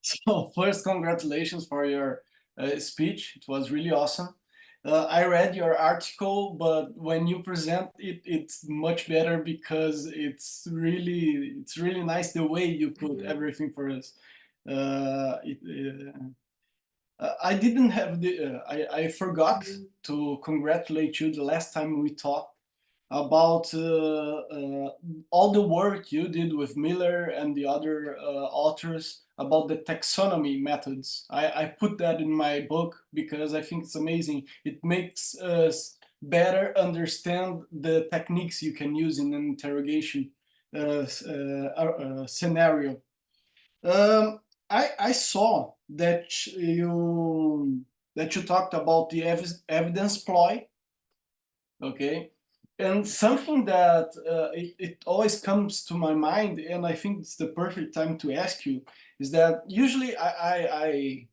So first, congratulations for your speech. It was really awesome. I read your article, but when you present it, it's much better because it's really nice the way you put everything for us. I didn't have I forgot to congratulate you the last time we talked about all the work you did with Miller and the other authors about the taxonomy methods. I put that in my book because I think it's amazing. It makes us better understand the techniques you can use in an interrogation scenario. I saw that you talked about the evidence ploy, okay? And something that it always comes to my mind, and I think it's the perfect time to ask you, is that usually I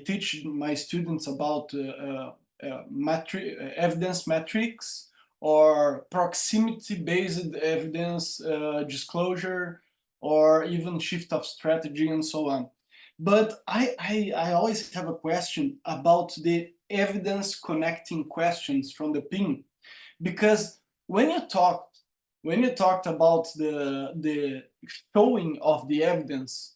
teach my students about evidence metrics or proximity-based evidence disclosure, or even shift of strategy and so on. But I always have a question about the evidence connecting questions from the PIN, because when you talked about the showing of the evidence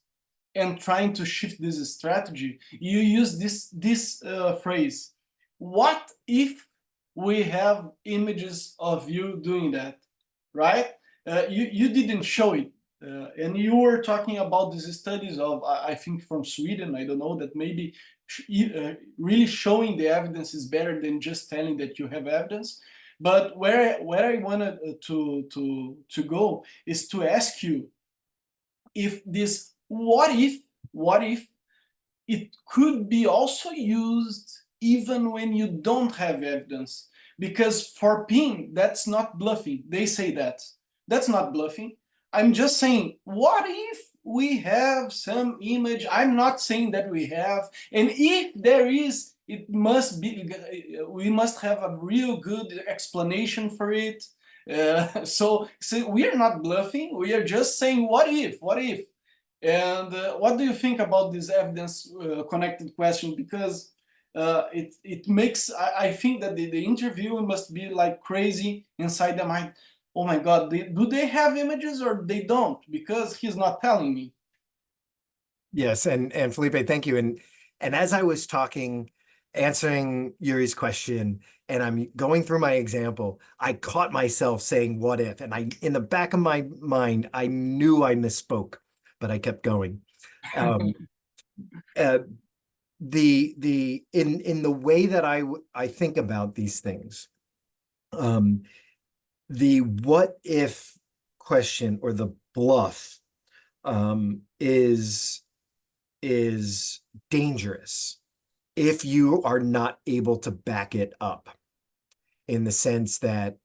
and trying to shift this strategy, you use this phrase, what if we have images of you doing that, right? You didn't show it. And you were talking about these studies of, I think from Sweden, I don't know, that maybe really showing the evidence is better than just telling that you have evidence. But where I wanted to go is to ask you if this what if it could be also used even when you don't have evidence, because for PIN that's not bluffing. They say that's not bluffing. I'm just saying, what if we have some image? I'm not saying that we have, and if there is it must be, we must have a real good explanation for it. So we are not bluffing, we are just saying what if. And what do you think about this evidence connected question? Because it makes, I think that the interviewer must be like crazy inside their mind. Oh my God, do they have images or they don't? Because he's not telling me. Yes, and Felipe, thank you. And as I was talking, answering Yuri's question, and I'm going through my example, I caught myself saying "what if," and in the back of my mind, I knew I misspoke, but I kept going. In the way that I think about these things, the what if question or the bluff is dangerous if you are not able to back it up, in the sense that,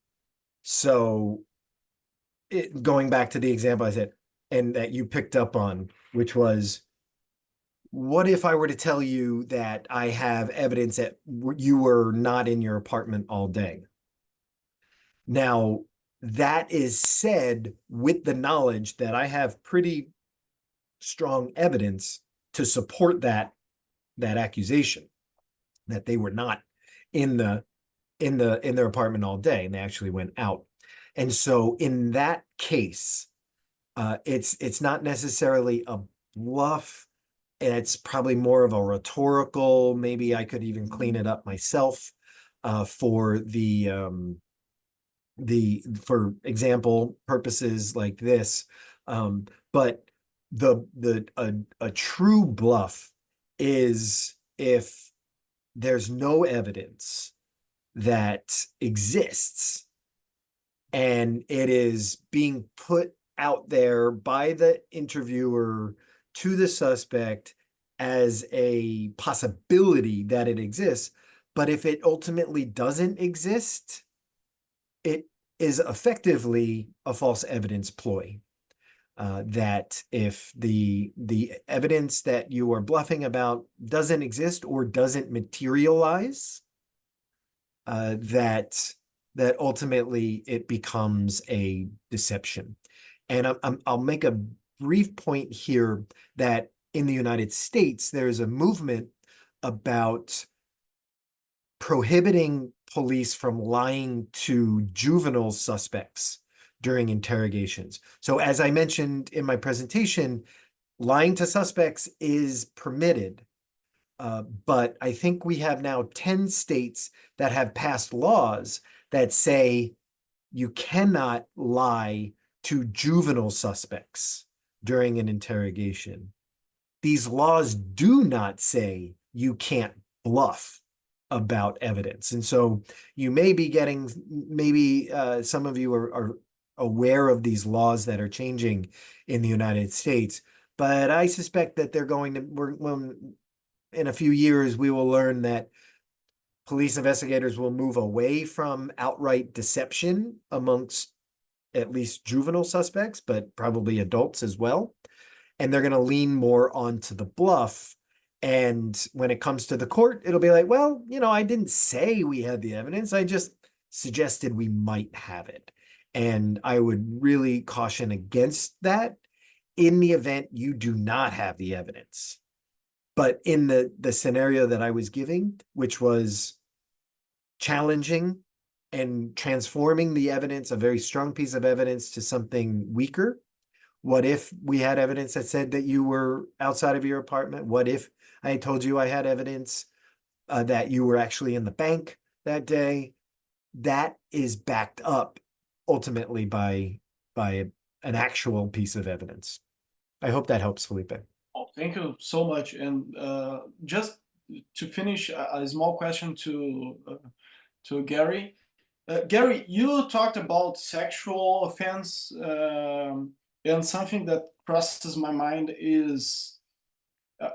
going back to the example I said, and that you picked up on, which was, what if I were to tell you that I have evidence that you were not in your apartment all day? Now, that is said with the knowledge that I have pretty strong evidence to support that accusation, that they were not in their apartment all day, and they actually went out. And so in that case, it's not necessarily a bluff. It's probably more of a rhetorical, maybe I could even clean it up myself, for example purposes like this. But a true bluff is if there's no evidence that exists and it is being put out there by the interviewer to the suspect as a possibility that it exists, but if it ultimately doesn't exist, it is effectively a false evidence ploy. That if the evidence that you are bluffing about doesn't exist or doesn't materialize, that ultimately it becomes a deception. And I'll make a brief point here that in the United States, there's a movement about prohibiting police from lying to juvenile suspects during interrogations. So as I mentioned in my presentation, lying to suspects is permitted. But I think we have now 10 states that have passed laws that say you cannot lie to juvenile suspects during an interrogation. These laws do not say you can't bluff about evidence. And so you may be getting, maybe some of you are aware of these laws that are changing in the United States, but I suspect that they're going to, in a few years, we will learn that police investigators will move away from outright deception amongst at least juvenile suspects, but probably adults as well. And they're going to lean more onto the bluff. And when it comes to the court, it'll be like, well, I didn't say we had the evidence. I just suggested we might have it. And I would really caution against that in the event you do not have the evidence. But in the scenario that I was giving, which was challenging and transforming the evidence, a very strong piece of evidence, to something weaker. What if we had evidence that said that you were outside of your apartment? What if I told you I had evidence that you were actually in the bank that day? That is backed up ultimately by an actual piece of evidence. I hope that helps, Felipe. Oh, thank you so much. And just to finish, a small question to Gary. Gary, you talked about sexual offense, and something that crosses my mind is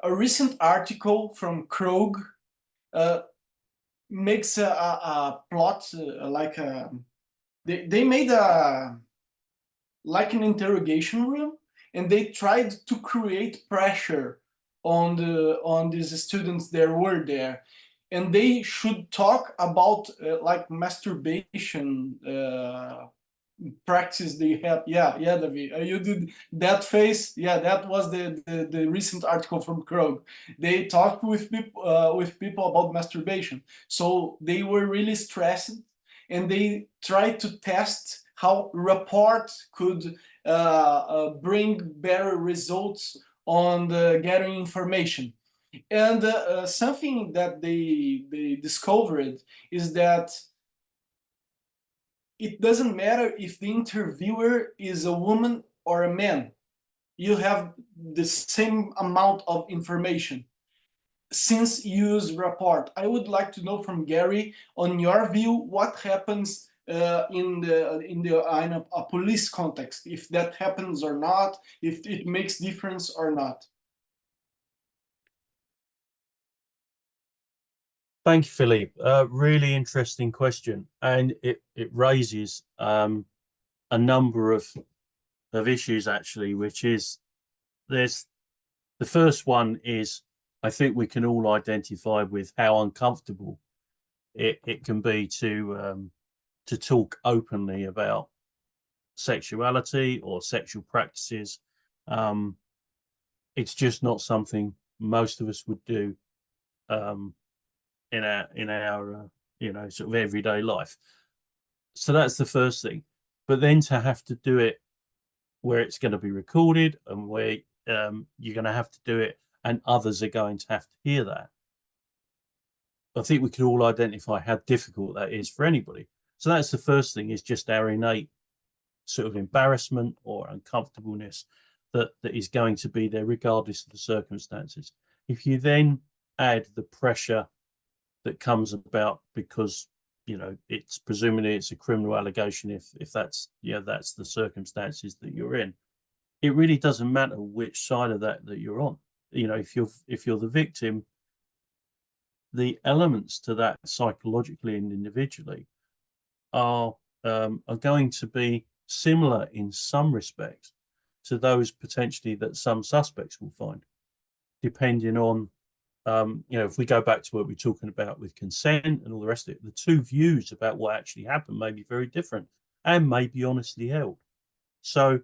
a recent article from Krog makes a plot like they made like an interrogation room, and they tried to create pressure on these students that were there. and they should talk about like masturbation practice they have. Yeah, David, you did that face. Yeah, that was the recent article from Krog. They talked with people about masturbation, so they were really stressed, and they tried to test how Rapport could bring better results on the gathering information. And something that they discovered is that it doesn't matter if the interviewer is a woman or a man. You have the same amount of information since you use Rapport. I would like to know from Gary, on your view, what happens in a police context, if that happens or not, if it makes difference or not. Thank you, Philippe. Really interesting question, and it raises a number of issues actually, which is there's the first one is I think we can all identify with how uncomfortable it can be to talk openly about sexuality or sexual practices. It's just not something most of us would do in our sort of everyday life. So that's the first thing. But then to have to do it where it's going to be recorded and where you're going to have to do it and others are going to have to hear that, I think we can all identify how difficult that is for anybody. So that's the first thing, is just our innate sort of embarrassment or uncomfortableness that is going to be there regardless of the circumstances. If you then add the pressure that comes about because it's presumably it's a criminal allegation, if that's that's the circumstances that you're in, it really doesn't matter which side of that you're on. If you're the victim, the elements to that psychologically and individually are going to be similar in some respects to those potentially that some suspects will find, depending on if we go back to what we're talking about with consent and all the rest of it, the two views about what actually happened may be very different and may be honestly held. So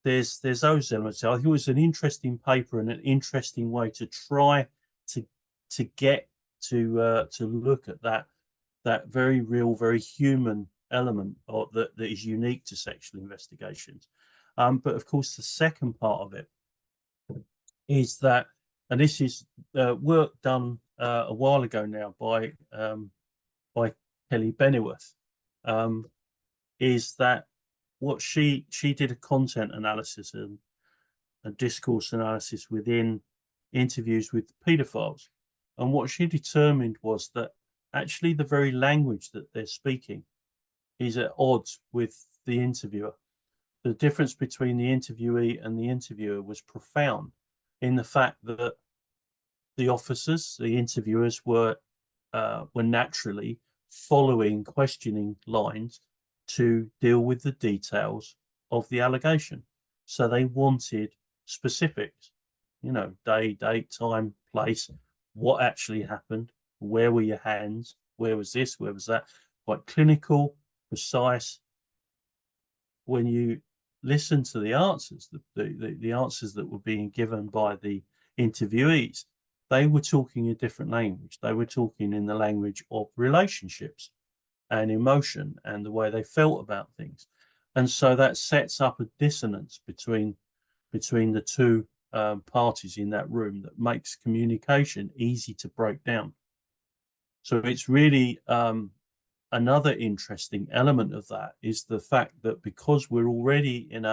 there's those elements. I think it was an interesting paper and an interesting way to try to get to look at that very real, very human element that is unique to sexual investigations. But of course, the second part of it is that, and this is work done a while ago now by Kelly Bennyworth, is that what she did a content analysis and a discourse analysis within interviews with paedophiles, and what she determined was that actually the very language that they're speaking is at odds with the interviewer. The difference between the interviewee and the interviewer was profound, in the fact that the officers, the interviewers, were naturally following questioning lines to deal with the details of the allegation. So they wanted specifics, day, date, time, place, what actually happened, where were your hands, where was this, where was that, quite clinical, precise. When you listen to the answers, the answers that were being given by the interviewees, they were talking a different language. They were talking in the language of relationships and emotion and the way they felt about things. And so that sets up a dissonance between the two parties in that room that makes communication easy to break down. So it's really another interesting element of that is the fact that because we're already in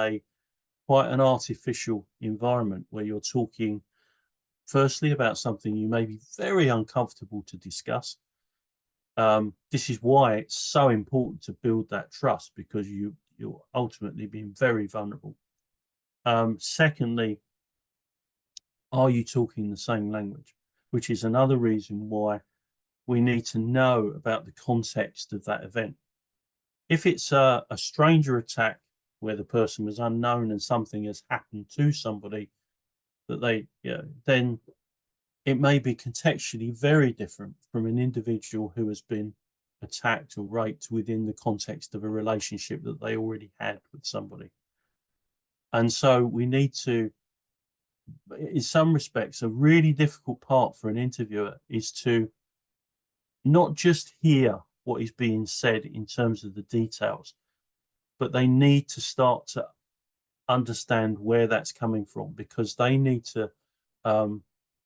quite an artificial environment where you're talking firstly about something you may be very uncomfortable to discuss. This is why it's so important to build that trust, because you're ultimately being very vulnerable. Secondly, are you talking the same language? Which is another reason why we need to know about the context of that event. If it's a stranger attack where the person was unknown and something has happened to somebody that then it may be contextually very different from an individual who has been attacked or raped within the context of a relationship that they already had with somebody. And so we need to, in some respects, a really difficult part for an interviewer is to not just hear what is being said in terms of the details, but they need to start to understand where that's coming from, because they need to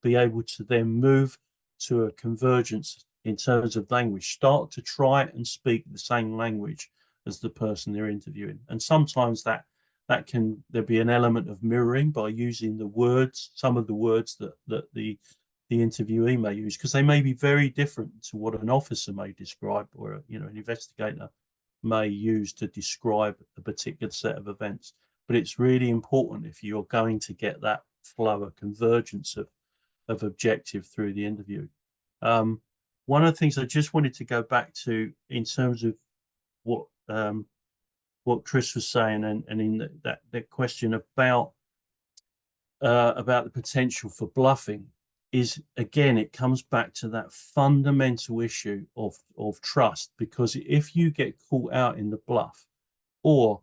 be able to then move to a convergence in terms of language, start to try and speak the same language as the person they're interviewing. And sometimes that can, there'll be an element of mirroring by using the words, some of the words that the interviewee may use, because they may be very different to what an officer may describe, or an investigator may use to describe a particular set of events. But it's really important, if you're going to get that flow, a convergence of objective through the interview. One of the things I just wanted to go back to in terms of what Chris was saying, and in that question about the potential for bluffing, is, again, it comes back to that fundamental issue of trust. Because if you get caught out in the bluff, or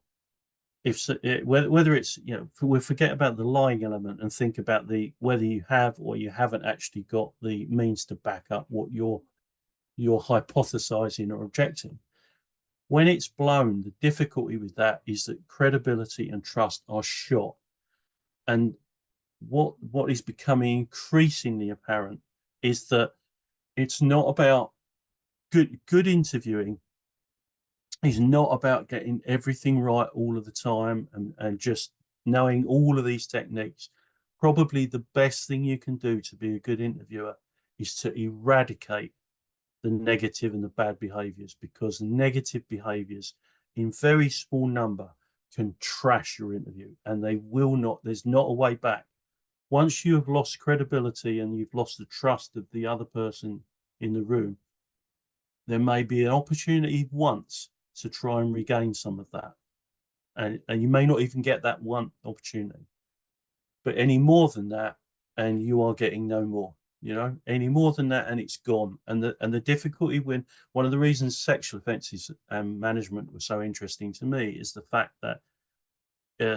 whether it's, we forget about the lying element and think about whether you have or you haven't actually got the means to back up what you're hypothesizing or objecting. When it's blown, the difficulty with that is that credibility and trust are shot. And what is becoming increasingly apparent is that it's not about good interviewing is not about getting everything right all of the time and just knowing all of these techniques. Probably the best thing you can do to be a good interviewer is to eradicate the negative and the bad behaviors, because negative behaviors in very small number can trash your interview, and they will not, there's not a way back. Once you have lost credibility and you've lost the trust of the other person in the room, there may be an opportunity once to try and regain some of that. And you may not even get that one opportunity. But any more than that, and you are getting no more, any more than that, and it's gone. And the difficulty when, one of the reasons sexual offences and management was so interesting to me is the fact that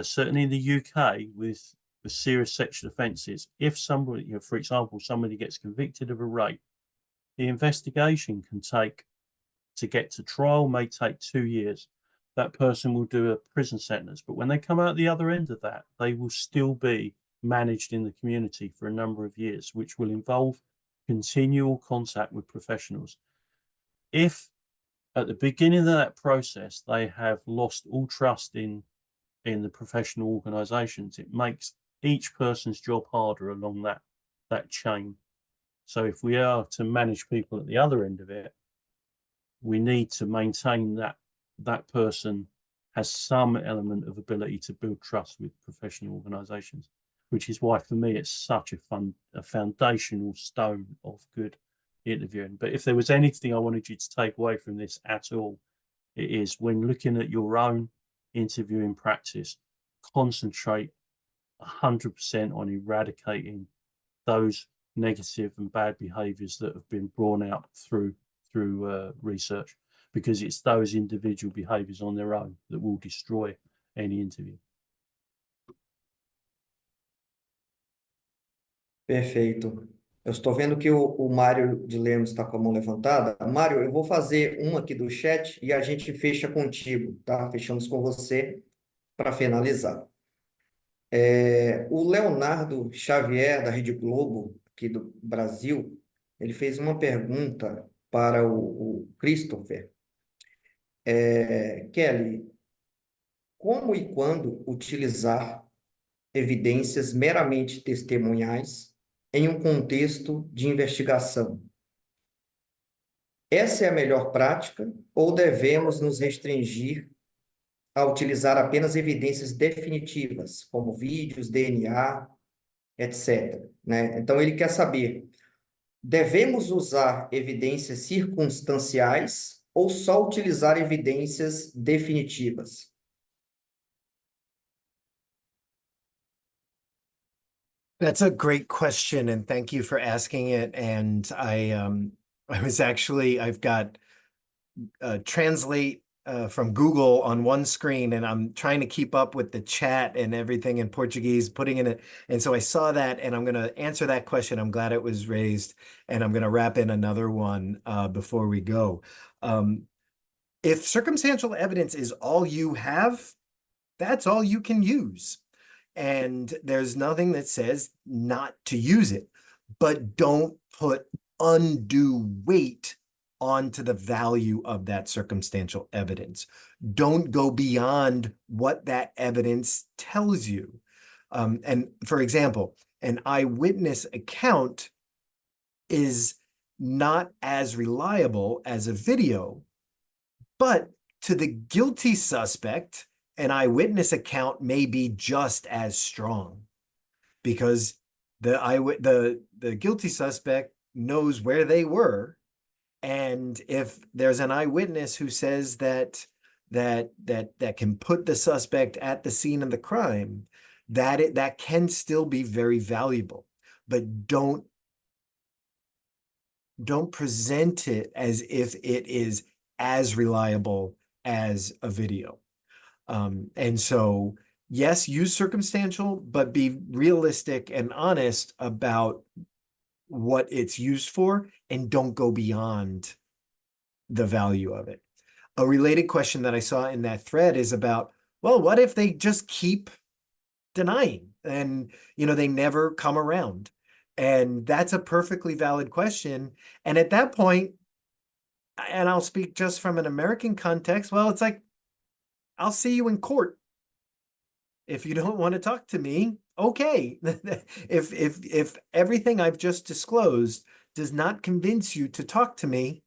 certainly in the UK with serious sexual offences, if somebody, for example, somebody gets convicted of a rape, the investigation can take, to get to trial, may take 2 years. That person will do a prison sentence, but when they come out the other end of that, they will still be managed in the community for a number of years, which will involve continual contact with professionals. If at the beginning of that process they have lost all trust in the professional organisations, it makes each person's job harder along that chain. So if we are to manage people at the other end of it, we need to maintain that person has some element of ability to build trust with professional organisations, which is why for me it's such a foundational stone of good interviewing. But if there was anything I wanted you to take away from this at all, it is, when looking at your own interviewing practice, concentrate 100% on eradicating those negative and bad behaviours that have been drawn out through research, because it's those individual behaviours on their own that will destroy any interview. Perfeito. Eu estou vendo que o Mário de Lemos está com a mão levantada. Mário, eu vou fazer uma aqui do chat e a gente fecha contigo, tá? Fechamos com você para finalizar. O Leonardo Xavier, da Rede Globo, aqui do Brasil, ele fez uma pergunta para o Christopher. Kelly, como e quando utilizar evidências meramente testemunhais em um contexto de investigação? Essa é a melhor prática ou devemos nos restringir a utilizar apenas evidências definitivas, como vídeos, DNA, etc., né? Então, ele quer saber, devemos usar evidências circunstanciais ou só utilizar evidências definitivas? That's a great question, and thank you for asking it. And I've got translate from Google on one screen, and I'm trying to keep up with the chat and everything in Portuguese, putting in it. And so I saw that, and I'm going to answer that question. I'm glad it was raised, and I'm going to wrap in another one before we go. If circumstantial evidence is all you have, that's all you can use. And there's nothing that says not to use it, but don't put undue weight onto the value of that circumstantial evidence. Don't go beyond what that evidence tells you. And for example, an eyewitness account is not as reliable as a video, but to the guilty suspect, an eyewitness account may be just as strong, because the guilty suspect knows where they were, and if there's an eyewitness who says that can put the suspect at the scene of the crime, that can still be very valuable. But don't present it as if it is as reliable as a video. And so, yes, use circumstantial, but be realistic and honest about what it's used for, and don't go beyond the value of it. A related question that I saw in that thread is about, well, what if they just keep denying and, they never come around? And that's a perfectly valid question. And at that point, and I'll speak just from an American context, well, it's like, I'll see you in court. If you don't want to talk to me, okay. If everything I've just disclosed does not convince you to talk to me,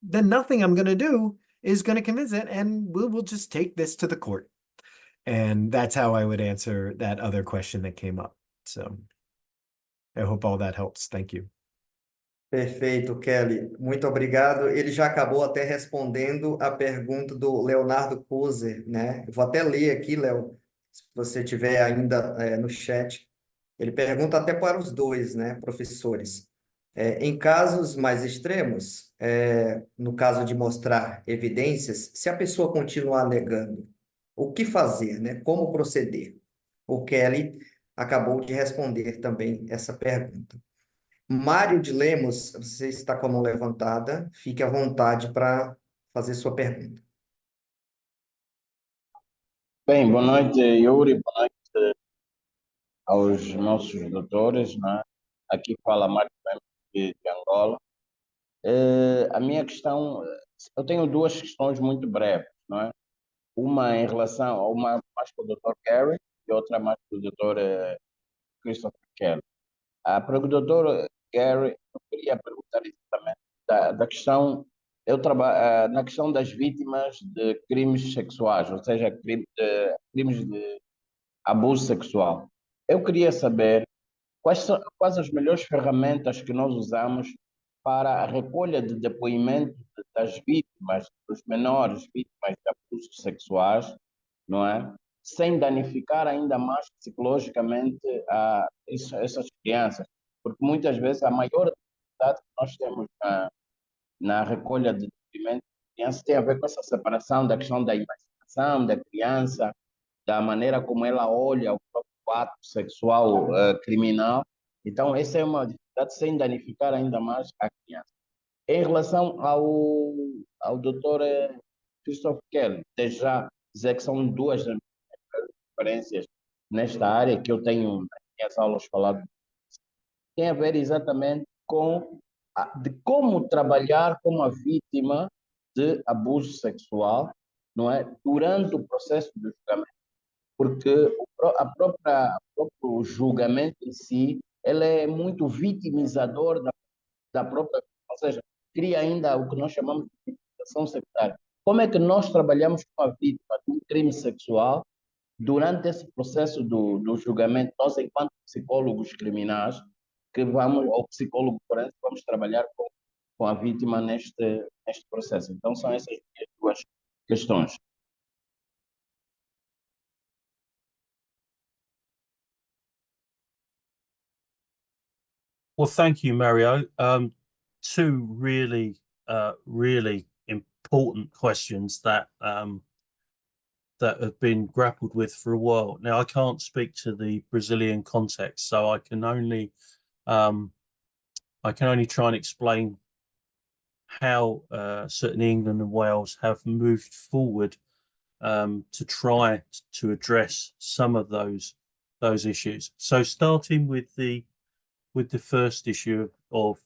then nothing I'm going to do is going to convince it, and we'll just take this to the court. And that's how I would answer that other question that came up. So I hope all that helps. Thank you. Perfeito, Kelly. Muito obrigado. Ele já acabou até respondendo a pergunta do Leonardo Kuzer, né? Eu vou até ler aqui, Léo, se você tiver ainda no chat. Ele pergunta até para os dois, né, professores. Em casos mais extremos, no caso de mostrar evidências, se a pessoa continuar negando, o que fazer, né? Como proceder? O Kelly acabou de responder também essa pergunta. Mário de Lemos, você está com a mão levantada, fique à vontade para fazer sua pergunta. Bem, boa noite, Yuri, boa noite aos nossos doutores, né? Aqui fala Mário de Angola. A minha questão, eu tenho duas questões muito breves, não é? Uma em relação a uma mais para o Dr. Gary e outra mais para o Dr. Christopher Kelly. Para o Dr. Gary, eu queria perguntar exatamente da questão, eu trabalho na questão das vítimas de crimes sexuais, ou seja, crimes de abuso sexual. Eu queria saber quais as melhores ferramentas que nós usamos para a recolha de depoimento das vítimas, dos menores vítimas de abusos sexuais, não é? Sem danificar ainda mais psicologicamente essas crianças. Porque muitas vezes a maior dificuldade que nós temos na recolha de depoimento de crianças tem a ver com essa separação da questão da imaginação da criança, da maneira como ela olha o próprio ato sexual criminal. Então, essa é uma dificuldade sem danificar ainda mais a criança. Em relação ao Dr. Christopher Kelly, desde já dizer que são duas referências nesta área que eu tenho nas minhas aulas falado, tem a ver exatamente com de como trabalhar com a vítima de abuso sexual, não é? Durante o processo de julgamento, porque o próprio julgamento em si, ele é muito vitimizador da própria, ou seja, cria ainda o que nós chamamos de vitimização secundária. Como é que nós trabalhamos com a vítima de um crime sexual durante esse processo do julgamento? Nós, enquanto psicólogos criminais, ou psicólogo forense, vamos trabalhar com a vítima neste processo. Então, são essas minhas duas questões. Well, thank you, Mario. Two really, really important questions that that have been grappled with for a while. Now, I can't speak to the Brazilian context, so I can only try and explain how certainly England and Wales have moved forward to try to address some of those issues. So, starting with the first issue of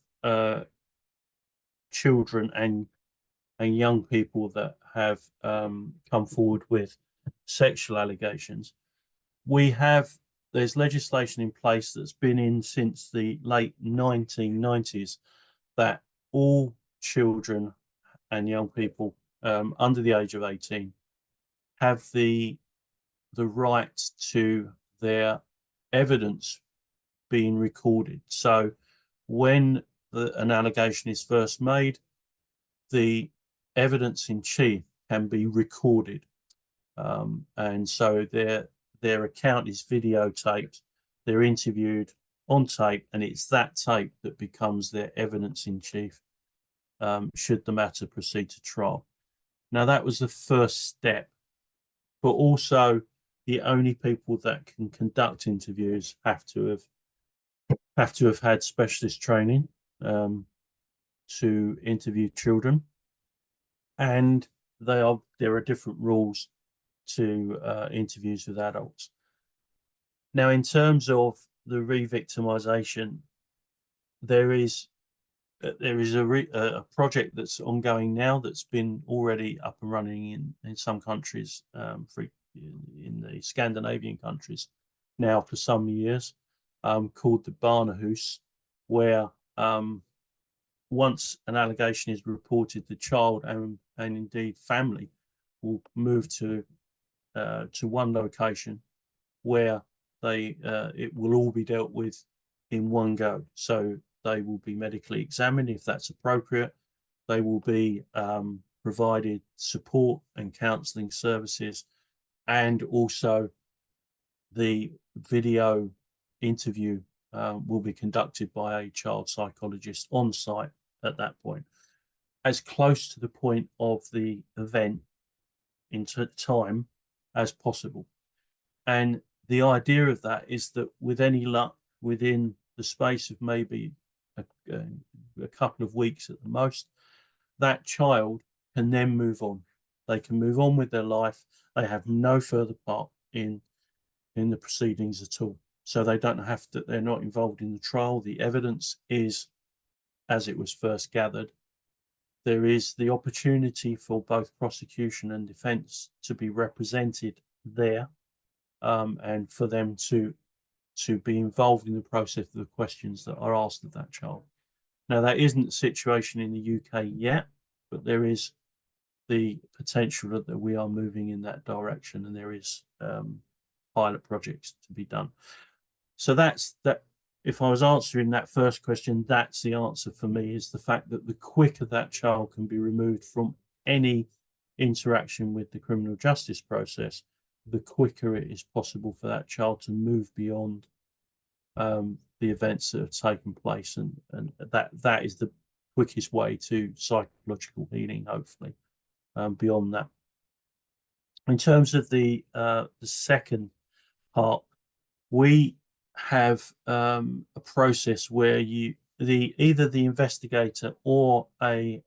children and young people that have come forward with sexual allegations, there's legislation in place that's been in since the late 1990s that all children and young people under the age of 18 have the right to their evidence being recorded. So when an allegation is first made, the evidence in chief can be recorded, and so their account is videotaped, they're interviewed on tape, and it's that tape that becomes their evidence in chief should the matter proceed to trial. Now, that was the first step, but also the only people that can conduct interviews have to have had specialist training to interview children, and there are different rules to interviews with adults. Now, in terms of the re-victimization, there is a project that's ongoing now that's been already up and running in some countries, in the Scandinavian countries now for some years, called the Barnahus, where once an allegation is reported, the child and indeed family will move to one location where it will all be dealt with in one go. So they will be medically examined if that's appropriate. They will be provided support and counselling services, and also the video interview will be conducted by a child psychologist on site at that point, as close to the point of the event in time as possible. And the idea of that is that with any luck, within the space of maybe a couple of weeks at the most, that child can then move on. They can move on with their life. They have no further part in the proceedings at all. So they don't have to, they're not involved in the trial. The evidence is as it was first gathered. There is the opportunity for both prosecution and defence to be represented there, and for them to be involved in the process of the questions that are asked of that child. Now, that isn't the situation in the UK yet, but there is the potential that we are moving in that direction, and there is pilot projects to be done. So that's that. If I was answering that first question, that's the answer for me, is the fact that the quicker that child can be removed from any interaction with the criminal justice process, the quicker it is possible for that child to move beyond the events that have taken place, and that is the quickest way to psychological healing, hopefully, beyond that. In terms of the second part, we have a process where either the investigator or a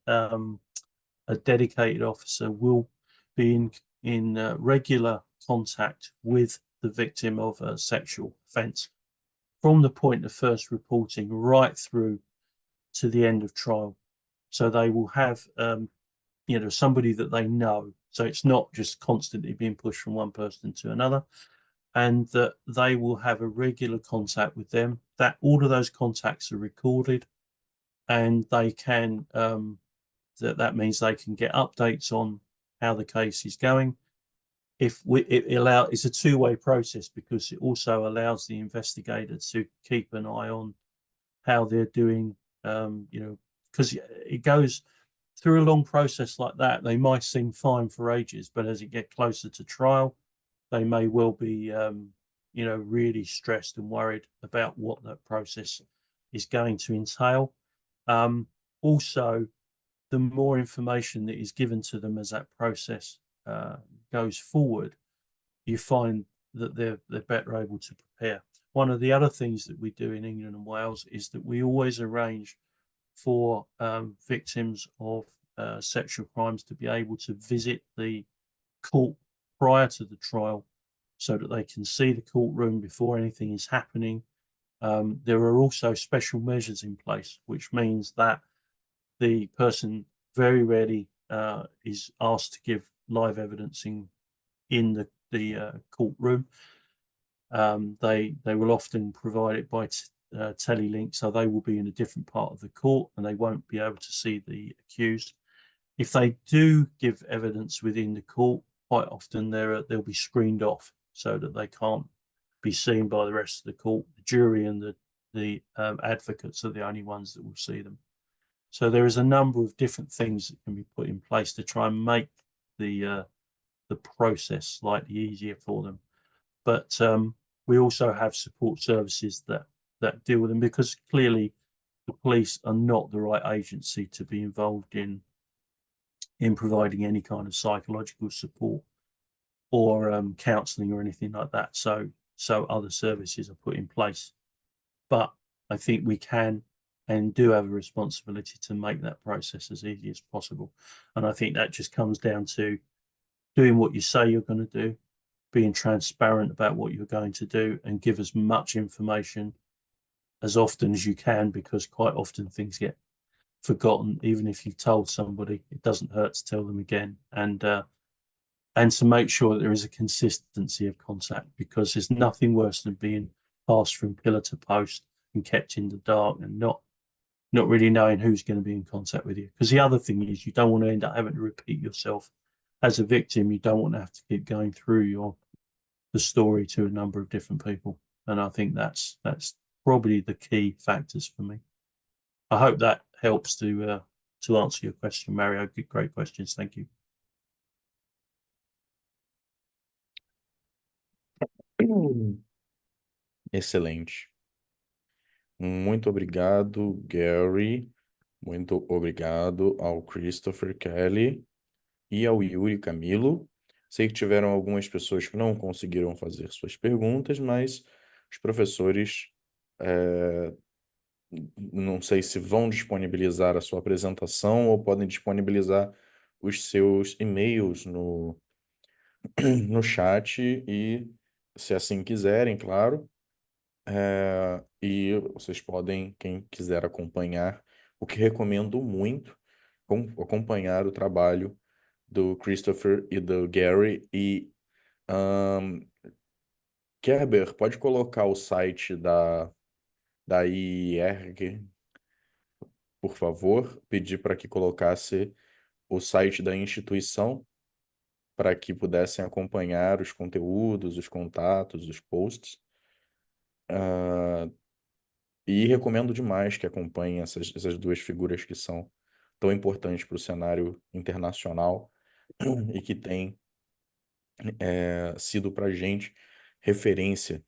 dedicated officer will be in regular contact with the victim of a sexual offence from the point of first reporting right through to the end of trial. So they will have somebody that they know, so it's not just constantly being pushed from one person to another, and that they will have a regular contact with them, that all of those contacts are recorded, and they can that means they can get updates on how the case is going. It's a two-way process, because it also allows the investigator to keep an eye on how they're doing, because it goes through a long process like that. They might seem fine for ages, but as it gets closer to trial, they may well be, really stressed and worried about what that process is going to entail. Also, the more information that is given to them as that process goes forward, you find that they're better able to prepare. One of the other things that we do in England and Wales is that we always arrange for victims of sexual crimes to be able to visit the court prior to the trial so that they can see the courtroom before anything is happening. There are also special measures in place, which means that the person very rarely is asked to give live evidence in the courtroom. They will often provide it by telelink, so they will be in a different part of the court and they won't be able to see the accused. If they do give evidence within the court, quite often they'll be screened off so that they can't be seen by the rest of the court. The jury and the advocates are the only ones that will see them. So there is a number of different things that can be put in place to try and make the process slightly easier for them. But we also have support services that deal with them, because clearly the police are not the right agency to be involved in providing any kind of psychological support or counselling or anything like that. So other services are put in place. But I think we can and do have a responsibility to make that process as easy as possible. And I think that just comes down to doing what you say you're going to do, being transparent about what you're going to do, and give as much information as often as you can, because quite often things get forgotten. Even if you've told somebody, it doesn't hurt to tell them again, and to make sure that there is a consistency of contact, because there's nothing worse than being passed from pillar to post and kept in the dark and not really knowing who's going to be in contact with you. Because the other thing is, you don't want to end up having to repeat yourself as a victim. You don't want to have to keep going through the story to a number of different people. And I think that's probably the key factors for me. I hope that helps to answer your question, Mario. Good, great questions. Thank you. Excelente. Muito obrigado, Gary. Muito obrigado ao Christopher Kelly e ao Yuri Camilo. Sei que tiveram algumas pessoas que não conseguiram fazer suas perguntas, mas os professores não sei se vão disponibilizar a sua apresentação ou podem disponibilizar os seus e-mails no chat, e se assim quiserem, claro. E vocês podem, quem quiser acompanhar, o que recomendo muito, acompanhar o trabalho do Christopher e do Gary. E Kerber, pode colocar o site da iIIRG, por favor, pedir para que colocasse o site da instituição, para que pudessem acompanhar os conteúdos, os contatos, os posts. E recomendo demais que acompanhem essas duas figuras que são tão importantes para o cenário internacional e que têm sido para a gente referência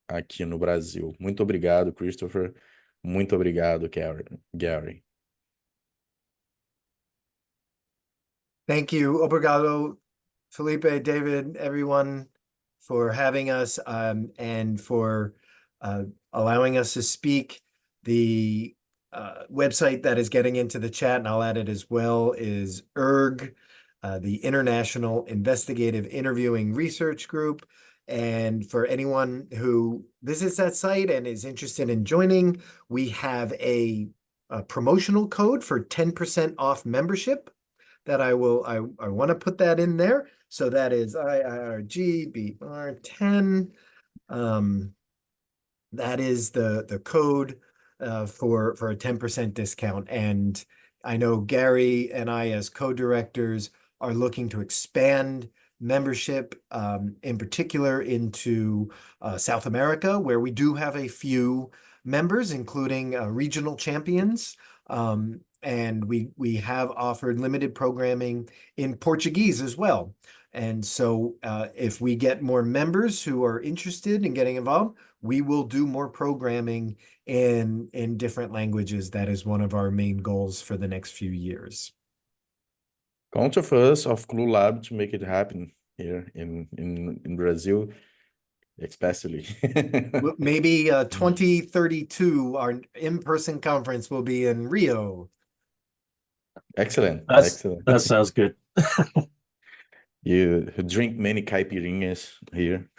aqui no Brasil. Muito obrigado, Christopher. Muito obrigado, Gary. Thank you. Obrigado, Felipe, David, everyone, for having us and for allowing us to speak. The website that is getting into the chat, and I'll add it as well, is iIIRG, the International Investigative Interviewing Research Group. And for anyone who visits that site and is interested in joining, we have a promotional code for 10% off membership that I want to put that in there. So that is iIIRG BR10. That is the code for a 10% discount. And I know Gary and I, as co-directors, are looking to expand membership, in particular into South America, where we do have a few members, including regional champions. and we have offered limited programming in Portuguese as well. And so if we get more members who are interested in getting involved, we will do more programming in different languages. That is one of our main goals for the next few years. Count of us of Clue Lab to make it happen here in Brazil, especially. Maybe 2032, our in-person conference will be in Rio. Excellent, That excellent. sounds good. You drink many caipirinhas here.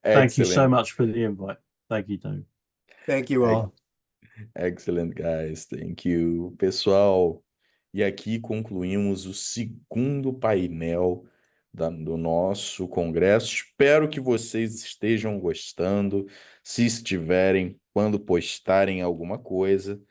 Thank you so Excellent. much for the invite. Thank you, Dave. Thank you all. Excellent, guys. Thank you. Pessoal, e aqui concluímos o segundo painel do nosso congresso. Espero que vocês estejam gostando. Se estiverem, quando postarem alguma coisa,